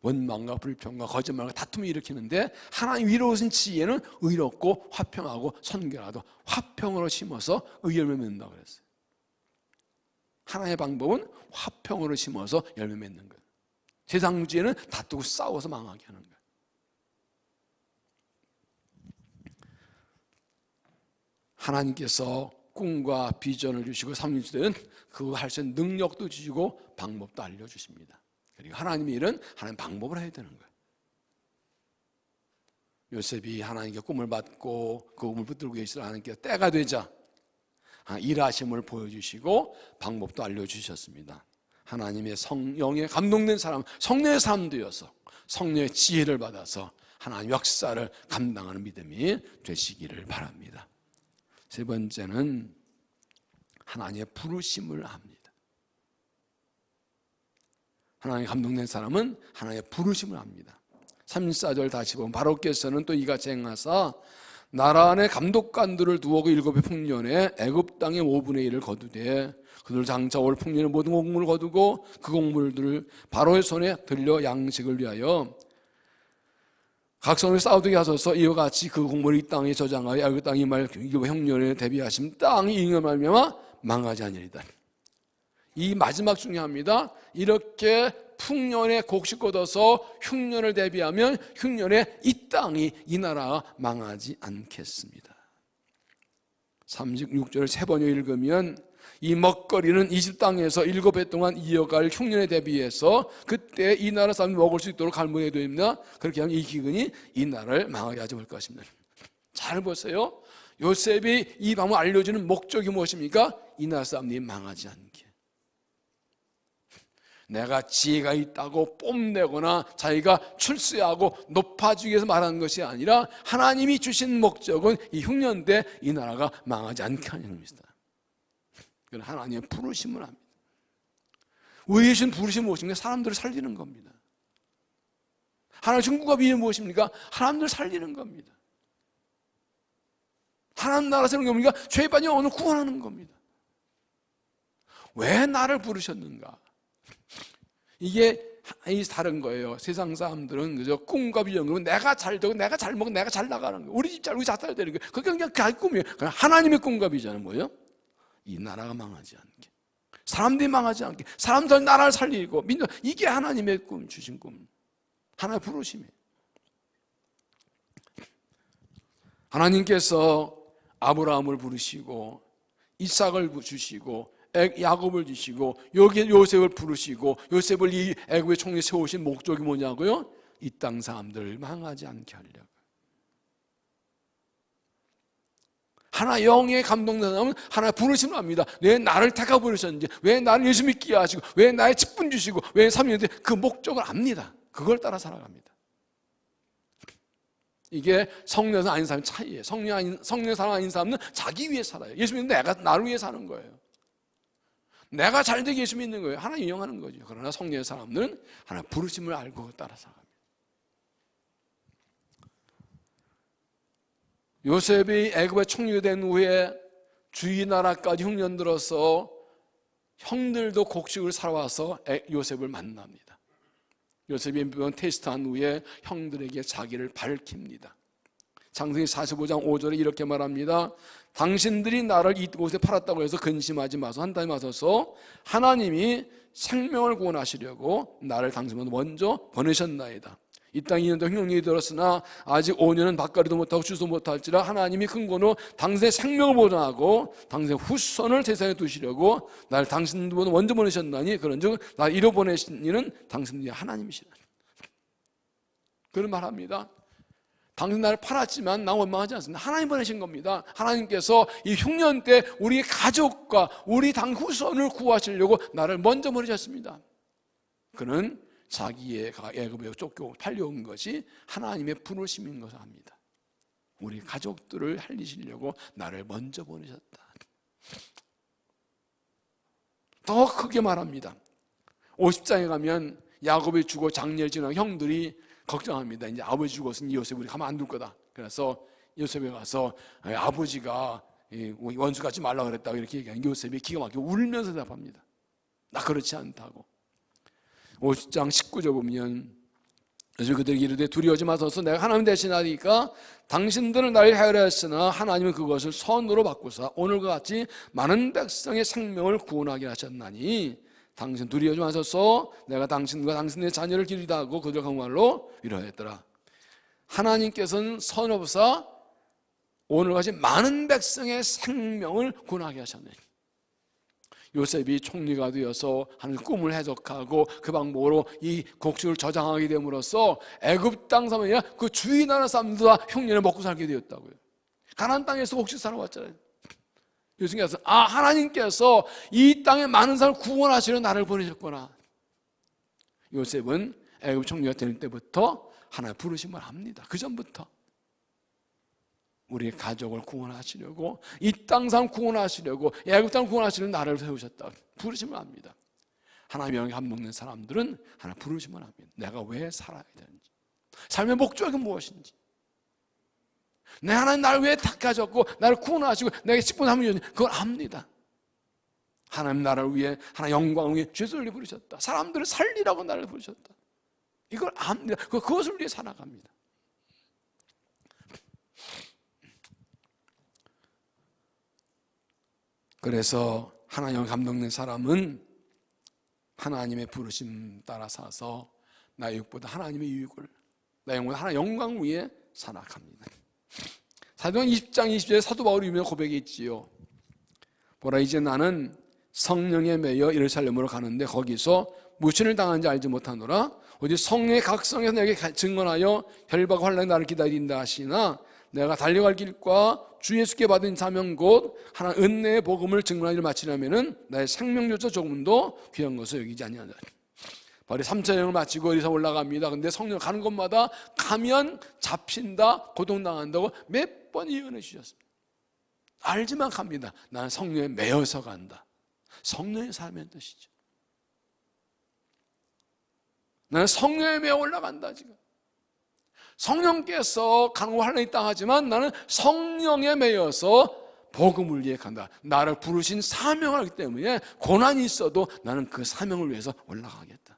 원망과 불평과 거짓말과 다툼을 일으키는데 하나님 위로 오신 지혜는 의롭고 화평하고 선결하도 화평으로 심어서 의열매 맺는다고 그랬어요. 하나님의 방법은 화평으로 심어서 열매 맺는 거예요. 세상 지혜는 다투고 싸워서 망하게 하는 거예요. 하나님께서 꿈과 비전을 주시고 삶을 주시는 그거 할 수 있는 능력도 주시고 방법도 알려주십니다. 그리고 하나님의 일은 하나님 방법을 해야 되는 거예요. 요셉이 하나님께 꿈을 받고 그 꿈을 붙들고 계시던 하나님께서 때가 되자 일하심을 보여주시고 방법도 알려주셨습니다. 하나님의 성령에 감동된 사람, 성령의 사람 되어서 성령의 지혜를 받아서 하나님 역사를 감당하는 믿음이 되시기를 바랍니다. 세 번째는 하나님의 부르심을 합니다. 하나님의 감동된 사람은 하나님의 부르심을 합니다. 34절 다시 보면 바로께서는 또 이같이 행하사 나라 안에 감독관들을 두어고 7의 풍년에 애굽 땅의 5분의 1을 거두되 그들 장차 올 풍년의 모든 곡물을 거두고 그 곡물들을 바로의 손에 들려 양식을 위하여 각 성을 싸우게 하소서. 이와 같이 그 곡물을 이 땅에 저장하여 애굽 땅이 말 형년에 대비하심 땅이 잉여 말미암아 망하지 아니리다. 이 마지막 중요합니다. 이렇게 풍년에 곡식 걷어서 흉년을 대비하면 흉년에 이 땅이 이 나라가 망하지 않겠습니다. 36절을 세 번을 읽으면 이 먹거리는 이집 땅에서 7해 동안 이어갈 흉년에 대비해서 그때 이 나라 사람이 먹을 수 있도록 갈무리해야 됩니다. 그렇게 하면 이 기근이 이 나라를 망하게 하지 말 것입니다. 잘 보세요. 요셉이 이 방법을 알려주는 목적이 무엇입니까? 이 나라 사람들이 망하지 않게. 내가 지혜가 있다고 뽐내거나 자기가 출세하고 높아지기 위해서 말하는 것이 아니라 하나님이 주신 목적은 이 흉년 때 이 나라가 망하지 않게 하는 겁니다. 그건 하나님의 부르심을 합니다. 우리의 주신 부르심은 무엇입니까? 사람들을 살리는 겁니다. 하나님의 중국과 비전이 무엇입니까? 사람들을 살리는 겁니다. 하나님 나라 세우는 게 뭡니까? 죄에 빠진 영혼을 구원하는 겁니다. 왜 나를 부르셨는가? 이게 이 다른 거예요. 세상 사람들은 그저 꿈과 비전, 그러면 내가 잘 되고 내가 잘 먹고 내가 잘 나가는 거예요. 우리 집 잘, 우리 자살 되는 거예요. 그게 그냥 그 꿈이에요. 그냥 하나님의 꿈과 비전은 뭐예요? 이 나라가 망하지 않게, 사람들이 망하지 않게, 사람들 나라를 살리고 민족, 이게 하나님의 꿈, 주신 꿈, 하나의 부르심이에요. 하나님께서 아브라함을 부르시고 이삭을 주시고 야곱을 주시고 여기 요셉을 부르시고 요셉을 이 애굽의 총리에 세우신 목적이 뭐냐고요? 이 땅 사람들을 망하지 않게 하려고. 하나 영의 감동된 사람은 하나 부르심을 합니다. 왜 나를 택하 부르셨는지, 왜 나를 예수 믿게 하시고, 왜 나의 직분 주시고, 왜 3년째 그 목적을 압니다. 그걸 따라 살아갑니다. 이게 성령에서 아닌 사람의 차이예요. 성령 사람 아닌 사람은 자기 위해 살아요. 예수 믿는 내가 나를 위해 사는 거예요. 내가 잘 되게 예수 믿는 거예요. 하나님 인용하는 거죠. 그러나 성령의 사람들은 하나 부르심을 알고 따라 살아갑니다. 요셉이 애굽의 총리가 된 후에 주위 나라까지 흉년 들어서 형들도 곡식을 살아와서 요셉을 만납니다. 요셉이 테스트한 후에 형들에게 자기를 밝힙니다. 창세기 45장 5절에 이렇게 말합니다. 당신들이 나를 이곳에 팔았다고 해서 근심하지 마소. 한탄하지 마소서. 하나님이 생명을 구원하시려고 나를 당신보다 먼저 보내셨나이다. 이 땅 2년 동안 흉년이 들었으나 아직 5년은 밭가리도 못하고 주도 못할지라 하나님이 큰 권으로 당신의 생명을 보존하고 당신의 후손을 세상에 두시려고 나를 당신보다 먼저 보내셨나니 그런즉 나를 이로 보내신 이는 당신들이 하나님이시라. 그런 말합니다. 당신 나를 팔았지만 나 원망하지 않습니다. 하나님 보내신 겁니다. 하나님께서 이 흉년 때 우리 가족과 우리 당 후손을 구하시려고 나를 먼저 보내셨습니다. 그는 자기의 애굽에 쫓겨 팔려온 것이 하나님의 부르심인 것을 압니다. 우리 가족들을 살리시려고 나를 먼저 보내셨다. 더 크게 말합니다. 50장에 가면 야곱이 죽어 장례를 지난 형들이 걱정합니다. 이제 아버지 죽었으니 요셉 우리 가만 안 둘 거다. 그래서 요셉에 가서 아버지가 원수 갖지 말라고 그랬다고 이렇게 얘기하는 요셉이 기가 막히게 울면서 대답합니다. 나 그렇지 않다고. 50장 19절 보면 요셉이 그들에게 이르되 두려워하지 마소서 내가 하나님 대신하니까 당신들은 나를 해하려 했으나 하나님은 그것을 선으로 바꾸사 오늘과 같이 많은 백성의 생명을 구원하게 하셨나니 당신 두려워하지 마소서 내가 당신과 당신의 자녀를 기르다 하고 그들 강말로 위로하였더라. 하나님께서는 선업사 오늘같이 많은 백성의 생명을 구원하게 하셨네. 요셉이 총리가 되어서 하는 꿈을 해석하고 그 방법으로 이 곡식을 저장하게 됨으로써 애굽 땅 사람이 아니라 그 주위 나라 사람들도 다 흉년에 먹고 살게 되었다고요. 가나안 땅에서 곡식 살아왔잖아요. 요셉께서 하나님께서 이 땅에 많은 사람을 구원하시려 나를 보내셨구나. 요셉은 애굽 총리가 될 때부터 하나의 부르심을 합니다. 그 전부터 우리 가족을 구원하시려고 이 땅 사람 구원하시려고 애굽 땅을 구원하시려고 나를 세우셨다. 부르심을 합니다. 하나님의 영에 감동된 사람들은 하나 부르심을 합니다. 내가 왜 살아야 되는지, 삶의 목적이 무엇인지, 내 하나님 나를 왜 닦아줬고 나를 구원하시고 내게 직분하면 그걸 압니다. 하나님 나를 위해 하나님 영광을 위해 죄를 부르셨다. 사람들을 살리라고 나를 부르셨다. 이걸 압니다. 그것을 위해 살아갑니다. 그래서 하나님의 감동된 사람은 하나님의 부르심 따라 사서 나의 육보다 하나님의 유익을, 나의 영광보다 하나님의 영광을 위해 살아갑니다. 사도행 20장 20절에 사도 바울이 유명한 고백이 있지요. 보라 이제 나는 성령에 매여 예루살렘으로 가는데 거기서 무신을 당한지 알지 못하노라. 오직 성령의 각성에서 내게 증언하여 혈박과 환난이 나를 기다린다 하시나 내가 달려갈 길과 주 예수께 받은 사명 곧 하나 은혜의 복음을 증언하기를 마치려면은 나의 생명조차 조금도 귀한 것을 여기지 아니하노라. 바울이 3차 여행을 마치고 어디서 올라갑니다. 근데 성령 가는 곳마다 가면 잡힌다, 고통당한다고 몇 번 예언해 주셨습니다. 알지만 갑니다. 나는 성령에 매여서 간다. 성령의 삶의 뜻이죠. 나는 성령에 매여 올라간다. 지금 성령께서 가는 곳 환난이 있다 하지만 나는 성령에 매여서 복음을 위해 간다. 나를 부르신 사명을 하기 때문에 고난이 있어도 나는 그 사명을 위해서 올라가겠다.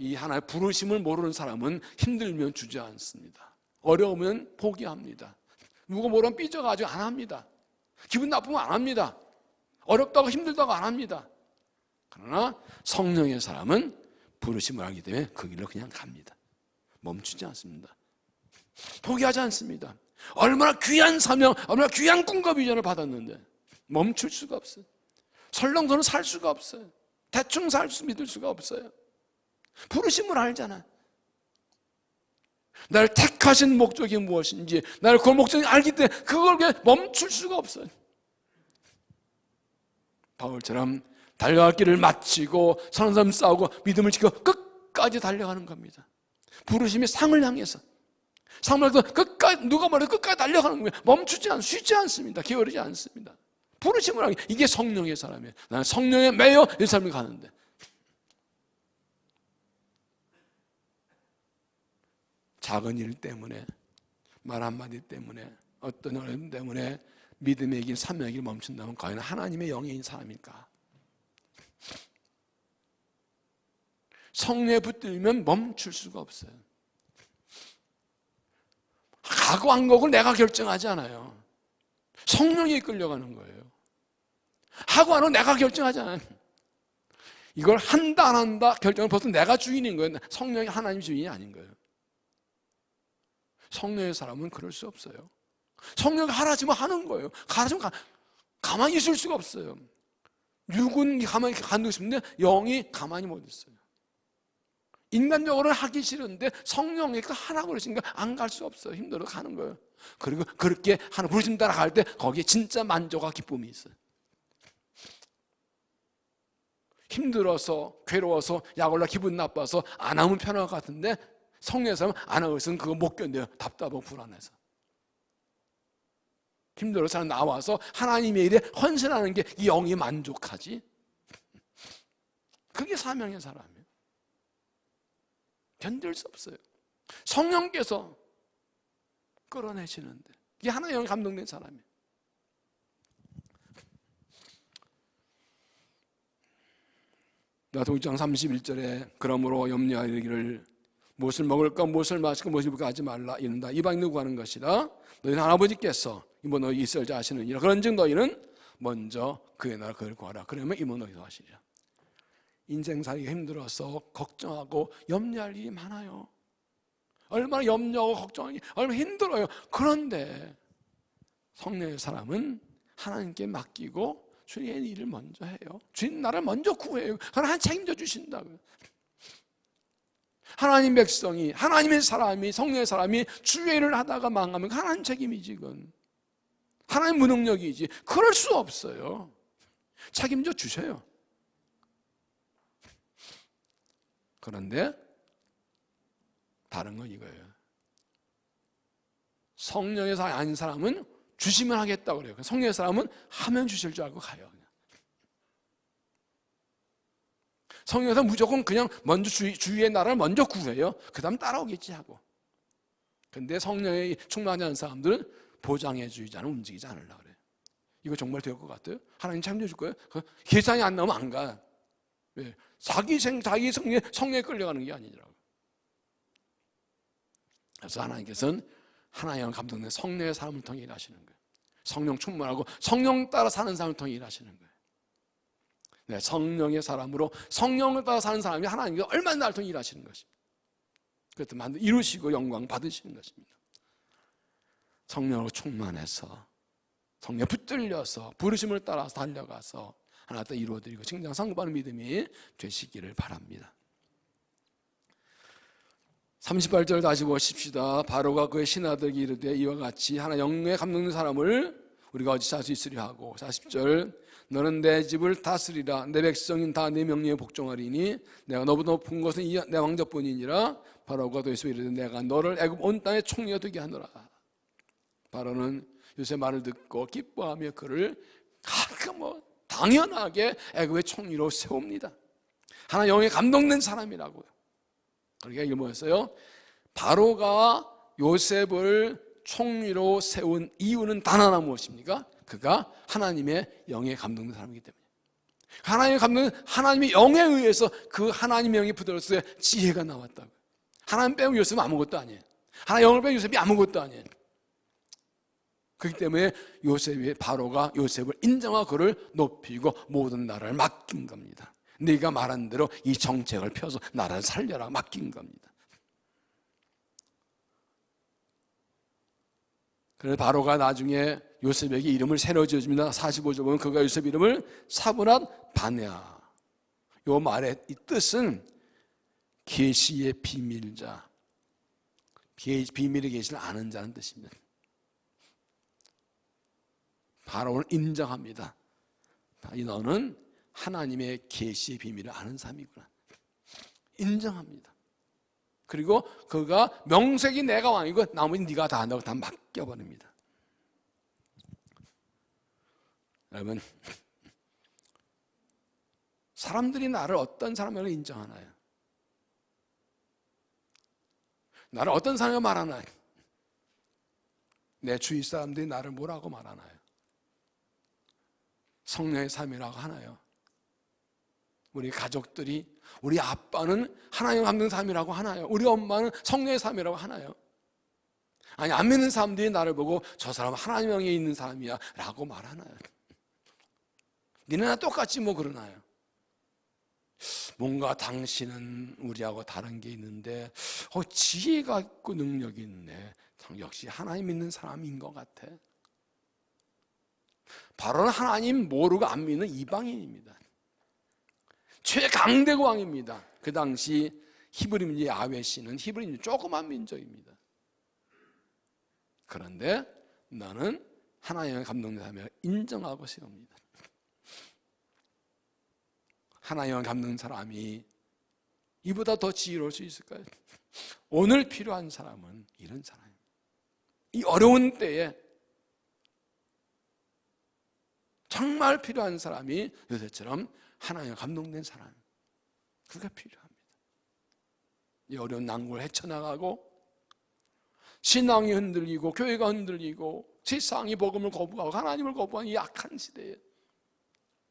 이 하나의 부르심을 모르는 사람은 힘들면 주저앉습니다. 어려우면 포기합니다. 누가 뭐라면 삐져가지고 안 합니다. 기분 나쁘면 안 합니다. 어렵다고 힘들다고 안 합니다. 그러나 성령의 사람은 부르심을 알기 때문에 그 길로 그냥 갑니다. 멈추지 않습니다. 포기하지 않습니다. 얼마나 귀한 사명, 얼마나 귀한 꿈과 비전을 받았는데 멈출 수가 없어요. 설렁설렁 살 수가 없어요. 대충 믿을 수가 없어요. 부르심을 알잖아. 나를 택하신 목적이 무엇인지, 나를 그 목적이 알기 때문에 그걸 멈출 수가 없어요. 바울처럼 달려갈 길을 마치고 선한 삶 싸우고 믿음을 지켜 끝까지 달려가는 겁니다. 부르심이 상을 향해서, 상을 향해서 끝까지, 누가 말해도 끝까지 달려가는 거예요. 멈추지 않고 쉬지 않습니다. 게으르지 않습니다. 부르심을 하기, 이게 성령의 사람이에요. 나는 성령에 매여 이 삶을 가는데, 작은 일 때문에, 말 한마디 때문에, 어떤 어려움 때문에 믿음의 길, 사명의 길 멈춘다면 과연 하나님의 영예인 사람일까? 성령에 붙들면 멈출 수가 없어요. 각오한 것을 내가 결정하지 않아요. 성령이 끌려가는 거예요. 하고 안 하고 내가 결정하지 않아요. 이걸 한다 안 한다 결정은 벌써 내가 주인인 거예요. 성령이 하나님 주인이 아닌 거예요. 성령의 사람은 그럴 수 없어요. 성령이 하라지면 하는 거예요. 가라지면 가만히 있을 수가 없어요. 육은 가만히 가두고 싶은데 영이 가만히 못 있어요. 인간적으로는 하기 싫은데 성령이 하라고 그러시니까 안 갈 수 없어요. 힘들어 가는 거예요. 그리고 그렇게 하나 부르심 따라 갈 때 거기에 진짜 만족과 기쁨이 있어요. 힘들어서 괴로워서 약 올라 기분 나빠서 안 하면 편할 것 같은데 성령의 사람은 안 하고 있으면 그거 못 견뎌요. 답답하고 불안해서. 힘들어서 나와서 하나님의 일에 헌신하는 게 이 영이 만족하지. 그게 사명의 사람이에요. 견딜 수 없어요. 성령께서 끌어내시는데 이게 하나의 영이 감동된 사람이에요. 마태복음 6장 31절에 그러므로 염려하기를 무엇을 먹을까 무엇을 마실까 무엇을 입을까 하지 말라 이른다. 이방인을 구하는 것이라 너희는 아버지께서 이모 너희 있을 자 아시느니라. 그런즉 너희는 먼저 그의 나라 그를 구하라. 그러면 이모 너희도 하시리라. 인생 살기가 힘들어서 걱정하고 염려할 일이 많아요. 얼마나 염려하고 걱정하기 얼마나 힘들어요. 그런데 성령의 사람은 하나님께 맡기고 주의 일을 먼저 해요. 주님 나를 먼저 구해요. 하나님 책임져 주신다고요. 하나님 백성이, 하나님의 사람이, 성령의 사람이 주의 일을 하다가 망하면 하나님 책임이지 그건. 하나님 무능력이지. 그럴 수 없어요. 책임져 주셔요. 그런데 다른 건 이거예요. 성령의 사람이 아닌 사람은 주시면 하겠다고 그래요. 성령의 사람은 하면 주실 줄 알고 가요. 성령의 사람은 무조건 그냥 먼저 주의 나라를 먼저 구해요. 그 다음 따라오겠지 하고. 근데 성령에 충만하지 않은 사람들은 보장해주자는 움직이지 않으려고 그래요. 이거 정말 될 것 같아요? 하나님 참여해줄 거예요? 계산이 안 나오면 안 가. 왜? 자기 성령에 끌려가는 게 아니더라고요. 그래서 하나님께서는 하나님의 감동된 성령의 사람을 통해 일하시는 거예요. 성령 충만하고 성령 따라 사는 사람을 통해 일하시는 거예요. 네, 성령의 사람으로 성령을 따라 사는 사람이 하나님께서 얼마나 나를 통해 일하시는 것입니다. 그것도 만들 이루시고 영광 받으시는 것입니다. 성령으로 충만해서 성령에 붙들려서 부르심을 따라서 달려가서 하나 더 이루어드리고 증장 상급하는 믿음이 되시기를 바랍니다. 38절 다시 보십시다. 바로가 그의 신하들에게 이르되 이와 같이 하나 영에 감동된 사람을 우리가 어찌 할 수 있으려 하고 40절 너는 내 집을 다스리라 내 백성인 다 내 명령에 복종하리니 내가 너보다 높은 것은 내 왕적뿐이니라. 바로가 또 이르되 내가 너를 애굽 온 땅의 총리가 되게 하노라. 바로는 요새 말을 듣고 기뻐하며 그를 가끔 당연하게 애굽의 총리로 세웁니다. 하나 영에 감동된 사람이라고요. 그러니까 이게 뭐였어요? 바로가 요셉을 총리로 세운 이유는 단 하나 무엇입니까? 그가 하나님의 영에 감동된 사람이기 때문에. 하나님의 감동은 하나님의 영에 의해서 그 하나님의 영이 부드러웠어야 지혜가 나왔다고. 하나님 빼고 요셉은 아무것도 아니에요. 하나님 영을 빼고 요셉이 아무것도 아니에요. 그렇기 때문에 요셉의 바로가 요셉을 인정하고 그를 높이고 모든 나라를 맡긴 겁니다. 네가 말한 대로 이 정책을 펴서 나라를 살려라 맡긴 겁니다. 그래서 바로가 나중에 요셉에게 이름을 새로 지어줍니다. 45절 보면 그가 요셉 이름을 사브낫 바네아. 이 말의 이 뜻은 계시의 비밀자, 비밀의 계시를 아는 자는 뜻입니다. 바로는 인정합니다. 너는 하나님의 계시의 비밀을 아는 사람이구나. 인정합니다. 그리고 그가 명색이 내가 왕이고 나머지 네가 다 한다고 다 맡겨버립니다. 여러분, 사람들이 나를 어떤 사람으로 인정하나요? 나를 어떤 사람으로 말하나요? 내 주위 사람들이 나를 뭐라고 말하나요? 성령의 삶이라고 하나요? 우리 가족들이, 우리 아빠는 하나님 감동 삶이라고 하나요? 우리 엄마는 성령의 삶이라고 하나요? 아니, 안 믿는 사람들이 나를 보고 저 사람은 하나님 영에 있는 사람이야 라고 말하나요? 니네나 똑같이 뭐 그러나요? 뭔가 당신은 우리하고 다른 게 있는데 지혜가 있고 능력이 있네. 역시 하나님 믿는 사람인 것 같아. 바로는 하나님 모르고 안 믿는 이방인입니다. 최강대국 왕입니다. 그 당시 히브리 민족 야훼시는 히브리 민족 조그만 민족입니다. 그런데 나는 하나님의 감동자며 인정하고 세웁니다. 하나님의 감동 사람이 이보다 더 지혜로울 수 있을까요? 오늘 필요한 사람은 이런 사람입니다. 이 어려운 때에 정말 필요한 사람이 요셉처럼 하나님의 감동된 사람, 그가 필요합니다. 이 어려운 난국을 헤쳐나가고 신앙이 흔들리고 교회가 흔들리고 세상이 복음을 거부하고 하나님을 거부하는 이 약한 시대에,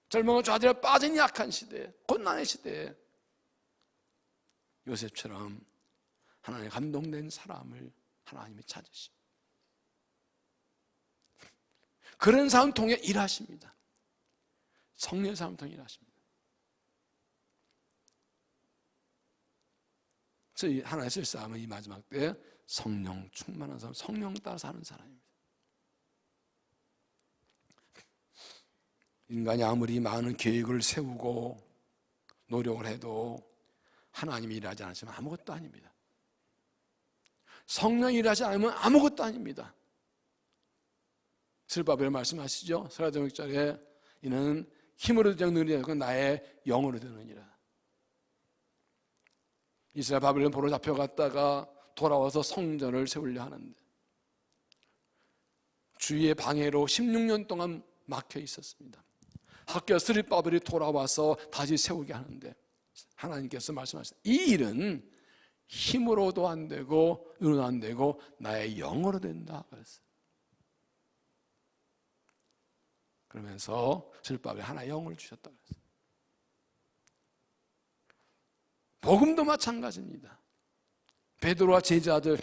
젊은이가 좌절에 빠진 약한 시대에, 고난의 시대에 요셉처럼 하나님의 감동된 사람을 하나님이 찾으십니다. 그런 사람 통해 일하십니다. 성령의 사람 통해 일하십니다. 저희 하나님 쓸 사람은 이 마지막 때 성령 충만한 사람, 성령 따라 사는 사람입니다. 인간이 아무리 많은 계획을 세우고 노력을 해도 하나님이 일하지 않으시면 아무것도 아닙니다. 성령이 일하지 않으면 아무것도 아닙니다. 스룹바벨 말씀하시죠. 스가랴 6절에 이는 힘으로 되지 않고 나의 영으로 되느니라. 이스라엘 바벨론 포로 잡혀갔다가 돌아와서 성전을 세우려 하는데 주위의 방해로 16년 동안 막혀 있었습니다. 학교 스룹바벨이 돌아와서 다시 세우게 하는데 하나님께서 말씀하셨어요. 이 일은 힘으로도 안 되고 눈으로 안 되고 나의 영으로 된다 그랬어요. 그러면서 스룹바벨에 하나의 영을 주셨다 그랬어요. 복음도 마찬가지입니다. 베드로와 제자들,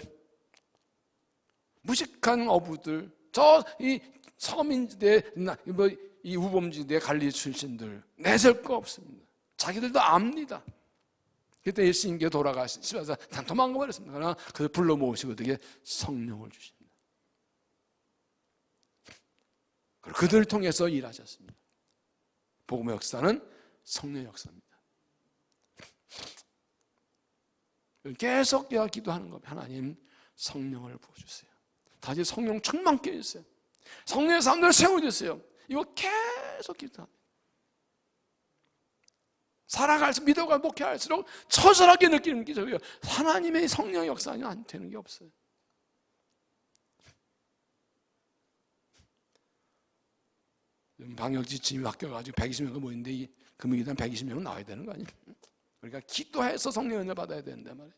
무식한 어부들, 저 이 서민지대, 이 우범지대 갈릴리 출신들 내설 거 없습니다. 자기들도 압니다. 그때 예수님께 돌아가시면서 다 도망가 버렸습니다. 그러나 그들 불러 모으시고 어떻게 성령을 주십니다. 그리고 그들을 통해서 일하셨습니다. 복음의 역사는 성령의 역사입니다. 계속 기도하는 겁니다. 하나님 성령을 부어주세요. 다시 성령 충만케 해주세요. 성령의 사람들을 세워주세요. 이거 계속 기도합니다. 살아갈수록 믿어가 목회할수록 처절하게 느끼는 게 저예요. 하나님의 성령의 역사는 안 되는 게 없어요. 방역 지침이 바뀌어가지고 120명이 모이는데 이 금요일에 한 120명은 나와야 되는 거 아니에요? 그러니까 기도해서 성령의 은혜를 받아야 되는데 말이에요.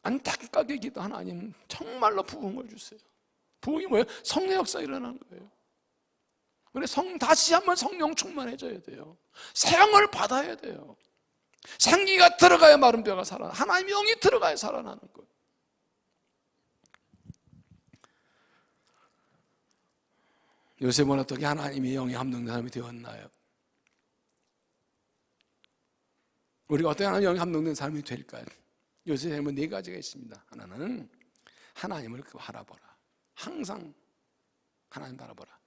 안타깝게 기도 하나님 정말로 부흥을 주세요. 부흥이 뭐예요? 성령 역사 일어나는 거예요. 우리 다시 한번 성령 충만해져야 돼요. 사형을 받아야 돼요. 생기가 들어가야 마른 뼈가 살아나. 하나님의 영이 들어가야 살아나는 거예요. 요셉은 어떻게 하나님의 영이 감동된 사람이 되었나요? 우리가 어떻게 하나님의 영이 감동된 사람이 될까요? 요셉은 네 가지가 있습니다. 하나는 하나님을 바라보라. 항상 하나님 바라보라.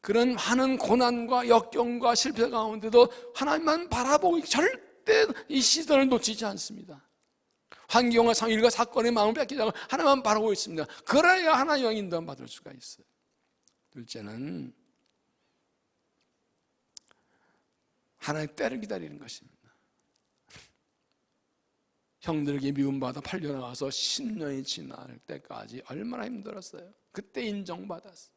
그런 많은 고난과 역경과 실패 가운데도 하나님만 바라보고 절대 이 시선을 놓치지 않습니다. 환경과 일과 사건의 마음을 뺏기지 않고 하나님만 바라보고 있습니다. 그래야 하나님의 영의 인도함 받을 수가 있어요. 둘째는 하나님의 때를 기다리는 것입니다. 형들에게 미움받아 팔려나가서 10년이 지날 때까지 얼마나 힘들었어요. 그때 인정받았어요.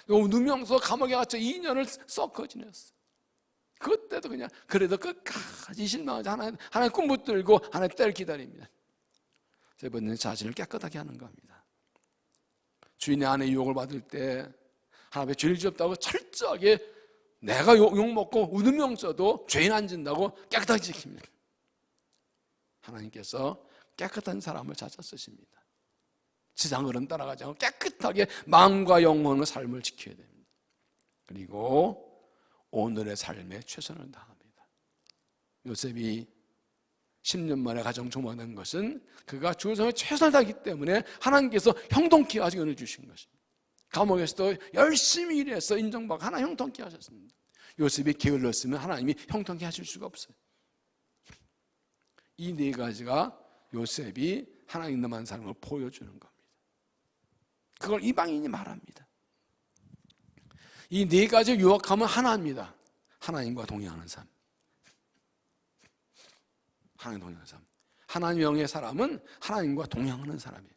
누명서 감옥에 갇혀 2년을 썩어 지냈어요. 그때도 그냥 그래도 끝까지 실망하지 하나님 꿈 붙들고 하나님 때를 기다립니다. 세 번째는 자신을 깨끗하게 하는 겁니다. 주인의 아내 유혹을 받을 때 하나님의 죄를 지었다고 철저하게 내가 욕먹고 우두명 써도 죄인 안 진다고 깨끗하게 지킵니다. 하나님께서 깨끗한 사람을 찾아 쓰십니다. 지상 흐름 따라가지 않고 깨끗하게 마음과 영혼의 삶을 지켜야 됩니다. 그리고 오늘의 삶에 최선을 다합니다. 요셉이 10년 만에 가정 종화된 것은 그가 주성에 최선을 다하기 때문에 하나님께서 형통케 하시고 은혜를 주신 것입니다. 감옥에서도 열심히 일해서 인정받고 하나님 형통케 하셨습니다. 요셉이 게을렀으면 하나님이 형통케 하실 수가 없어요. 이 네 가지가 요셉이 하나님 남은 삶을 보여주는 겁니다. 그걸 이방인이 말합니다. 이 네 가지 유혹하면 하나입니다. 하나님과 동행하는 삶. 하나님 동행하는 삶. 하나님의 영의 사람은 하나님과 동행하는 사람이에요.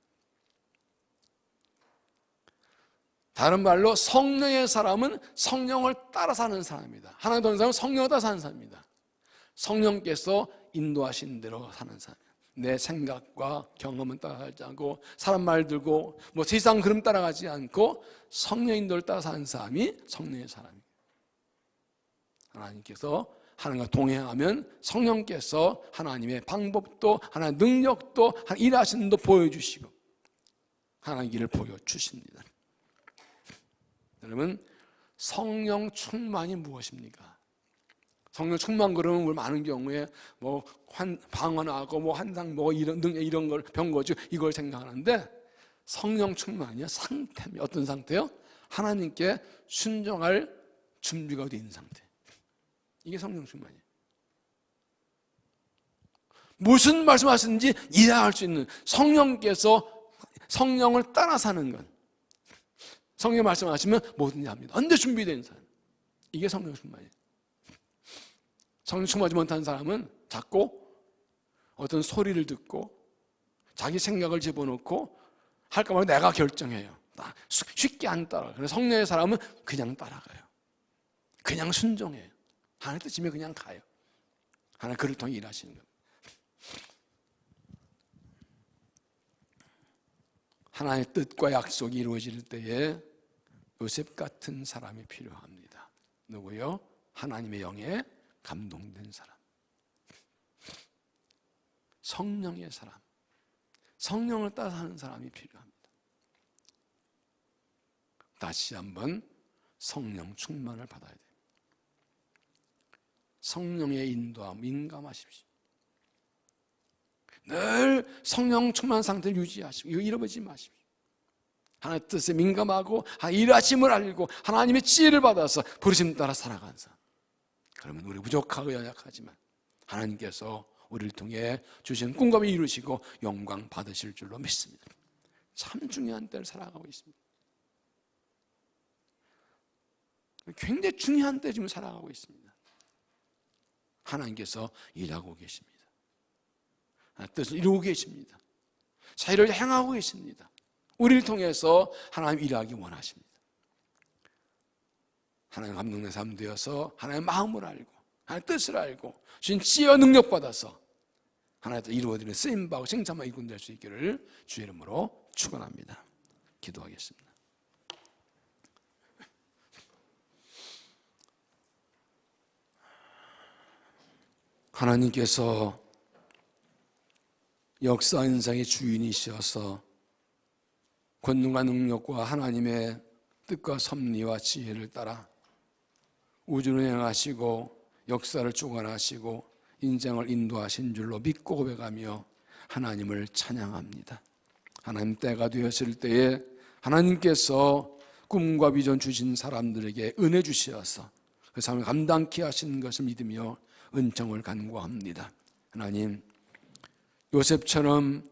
다른 말로 성령의 사람은 성령을 따라 사는 사람입니다. 하나님 동행하는 사람은 성령을 따라 사는 사람입니다. 성령께서 인도하신 대로 사는 사람이에요. 내 생각과 경험은 따라가지 않고 사람 말 들고 세상 흐름 따라가지 않고 성령 인도를 따라 사는 사람이 성령의 사람이에요. 하나님께서 하나님과 동행하면 성령께서 하나님의 방법도 하나님의 능력도 일하시는 도 보여주시고 하나님의 길을 보여주십니다. 여러분, 성령 충만이 무엇입니까? 성령 충만 그러면 우리 많은 경우에 방언하고 환상 이런 걸 병거죠. 이걸 생각하는데 성령 충만이요 상태입니다. 어떤 상태요? 하나님께 순종할 준비가 된 상태. 이게 성령 충만이에요. 무슨 말씀하시는지 이해할 수 있는 성령께서 성령을 따라 사는 것. 성령 말씀하시면 뭐든지 합니다. 언제 준비된 사람. 이게 성령 충만이에요. 성령 충만하지 못한 사람은 자꾸 어떤 소리를 듣고 자기 생각을 집어넣고 할까 말까 내가 결정해요. 쉽게 안 따라가요. 그래서 성령의 사람은 그냥 따라가요. 그냥 순종해요. 하나님 뜻이면 그냥 가요. 하나님 그를 통해 일하시는 겁니다. 하나님의 뜻과 약속이 이루어질 때에 요셉 같은 사람이 필요합니다. 누구요? 하나님의 영에 감동된 사람, 성령의 사람, 성령을 따라 사는 사람이 필요합니다. 다시 한번 성령 충만을 받아야 됩니다. 성령의 인도함 민감하십시오. 늘 성령 충만 상태를 유지하시고 이거 잃어버리지 마십시오. 하나님의 뜻에 민감하고 일하심을 알고 하나님의 지혜를 받아서 부르심 따라 살아가는 사람. 그러면 우리 부족하고 연약하지만 하나님께서 우리를 통해 주신 꿈과 꿈을 이루시고 영광 받으실 줄로 믿습니다. 참 중요한 때를 살아가고 있습니다. 굉장히 중요한 때 지금 살아가고 있습니다. 하나님께서 일하고 계십니다. 뜻을 이루고 계십니다. 자유를 행하고 계십니다. 우리를 통해서 하나님 일하기 원하십니다. 하나님 감동된 사람 되어서 하나님의 마음을 알고 하나님의 뜻을 알고 주신 지혜와 능력 받아서 하나님께서 이루어드리는 쓰임받고 칭찬만 이군 될 수 있기를 주의 이름으로 축원합니다. 기도하겠습니다. 하나님께서 역사 인생의 주인이시어서 권능과 능력과 하나님의 뜻과 섭리와 지혜를 따라 우주를 행하시고 역사를 주관하시고 인생을 인도하신 줄로 믿고 고백하며 하나님을 찬양합니다. 하나님 때가 되었을 때에 하나님께서 꿈과 비전 주신 사람들에게 은혜 주시어서 그 삶을 감당케 하시는 것을 믿으며 은총을 간구합니다. 하나님, 요셉처럼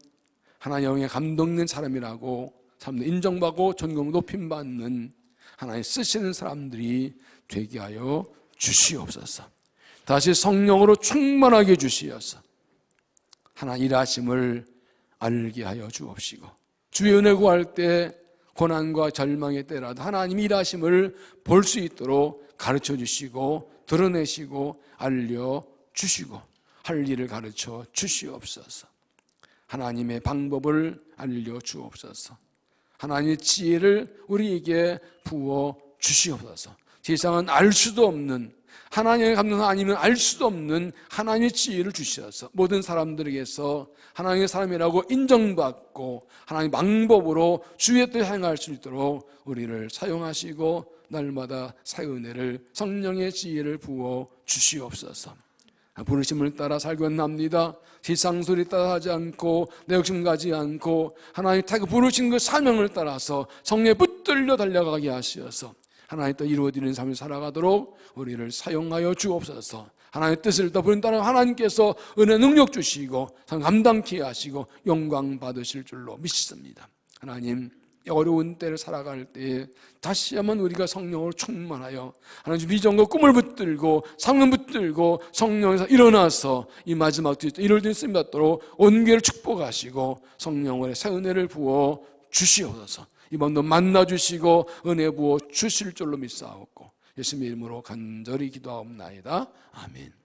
하나님 영에 감동된 사람이라고 사람들 인정받고 존경 높임받는 하나님 쓰시는 사람들이 되게 하여 주시옵소서. 다시 성령으로 충만하게 주시어서 하나님 일하심을 알게 하여 주옵시고, 주의 은혜 구할 때 고난과 절망의 때라도 하나님 일하심을 볼 수 있도록 가르쳐 주시고 드러내시고 알려주시고 할 일을 가르쳐 주시옵소서. 하나님의 방법을 알려주옵소서. 하나님의 지혜를 우리에게 부어 주시옵소서. 세상은 알 수도 없는, 하나님의 감동 아니면 알 수도 없는 하나님의 지혜를 주셔서 모든 사람들에게서 하나님의 사람이라고 인정받고 하나님의 방법으로 주의 뜻을 행할 수 있도록 우리를 사용하시고 날마다 새 은혜를, 성령의 지혜를 부어 주시옵소서. 부르심을 따라 살고 합니다. 세상 소리 따라 하지 않고 내 욕심 가지 않고 하나님 타고 부르신 그 사명을 따라서 성령에 붙들려 달려가게 하시어서 하나님 뜻 이루어지는 삶을 살아가도록 우리를 사용하여 주옵소서. 하나님의 뜻을 더 부른다는 하나님께서 은혜 능력 주시고 감당케 하시고 영광 받으실 줄로 믿습니다. 하나님, 어려운 때를 살아갈 때에 다시 한번 우리가 성령으로 충만하여 하나님 비전과 꿈을 붙들고 성령 붙들고 성령에서 일어나서 이 마지막 때 이룰 수 있음 받도록 온 교회를 축복하시고 성령의 새 은혜를 부어 주시옵소서. 이번도 만나주시고 은혜 부어 주실 줄로 믿사옵고 예수님의 이름으로 간절히 기도하옵나이다. 아멘.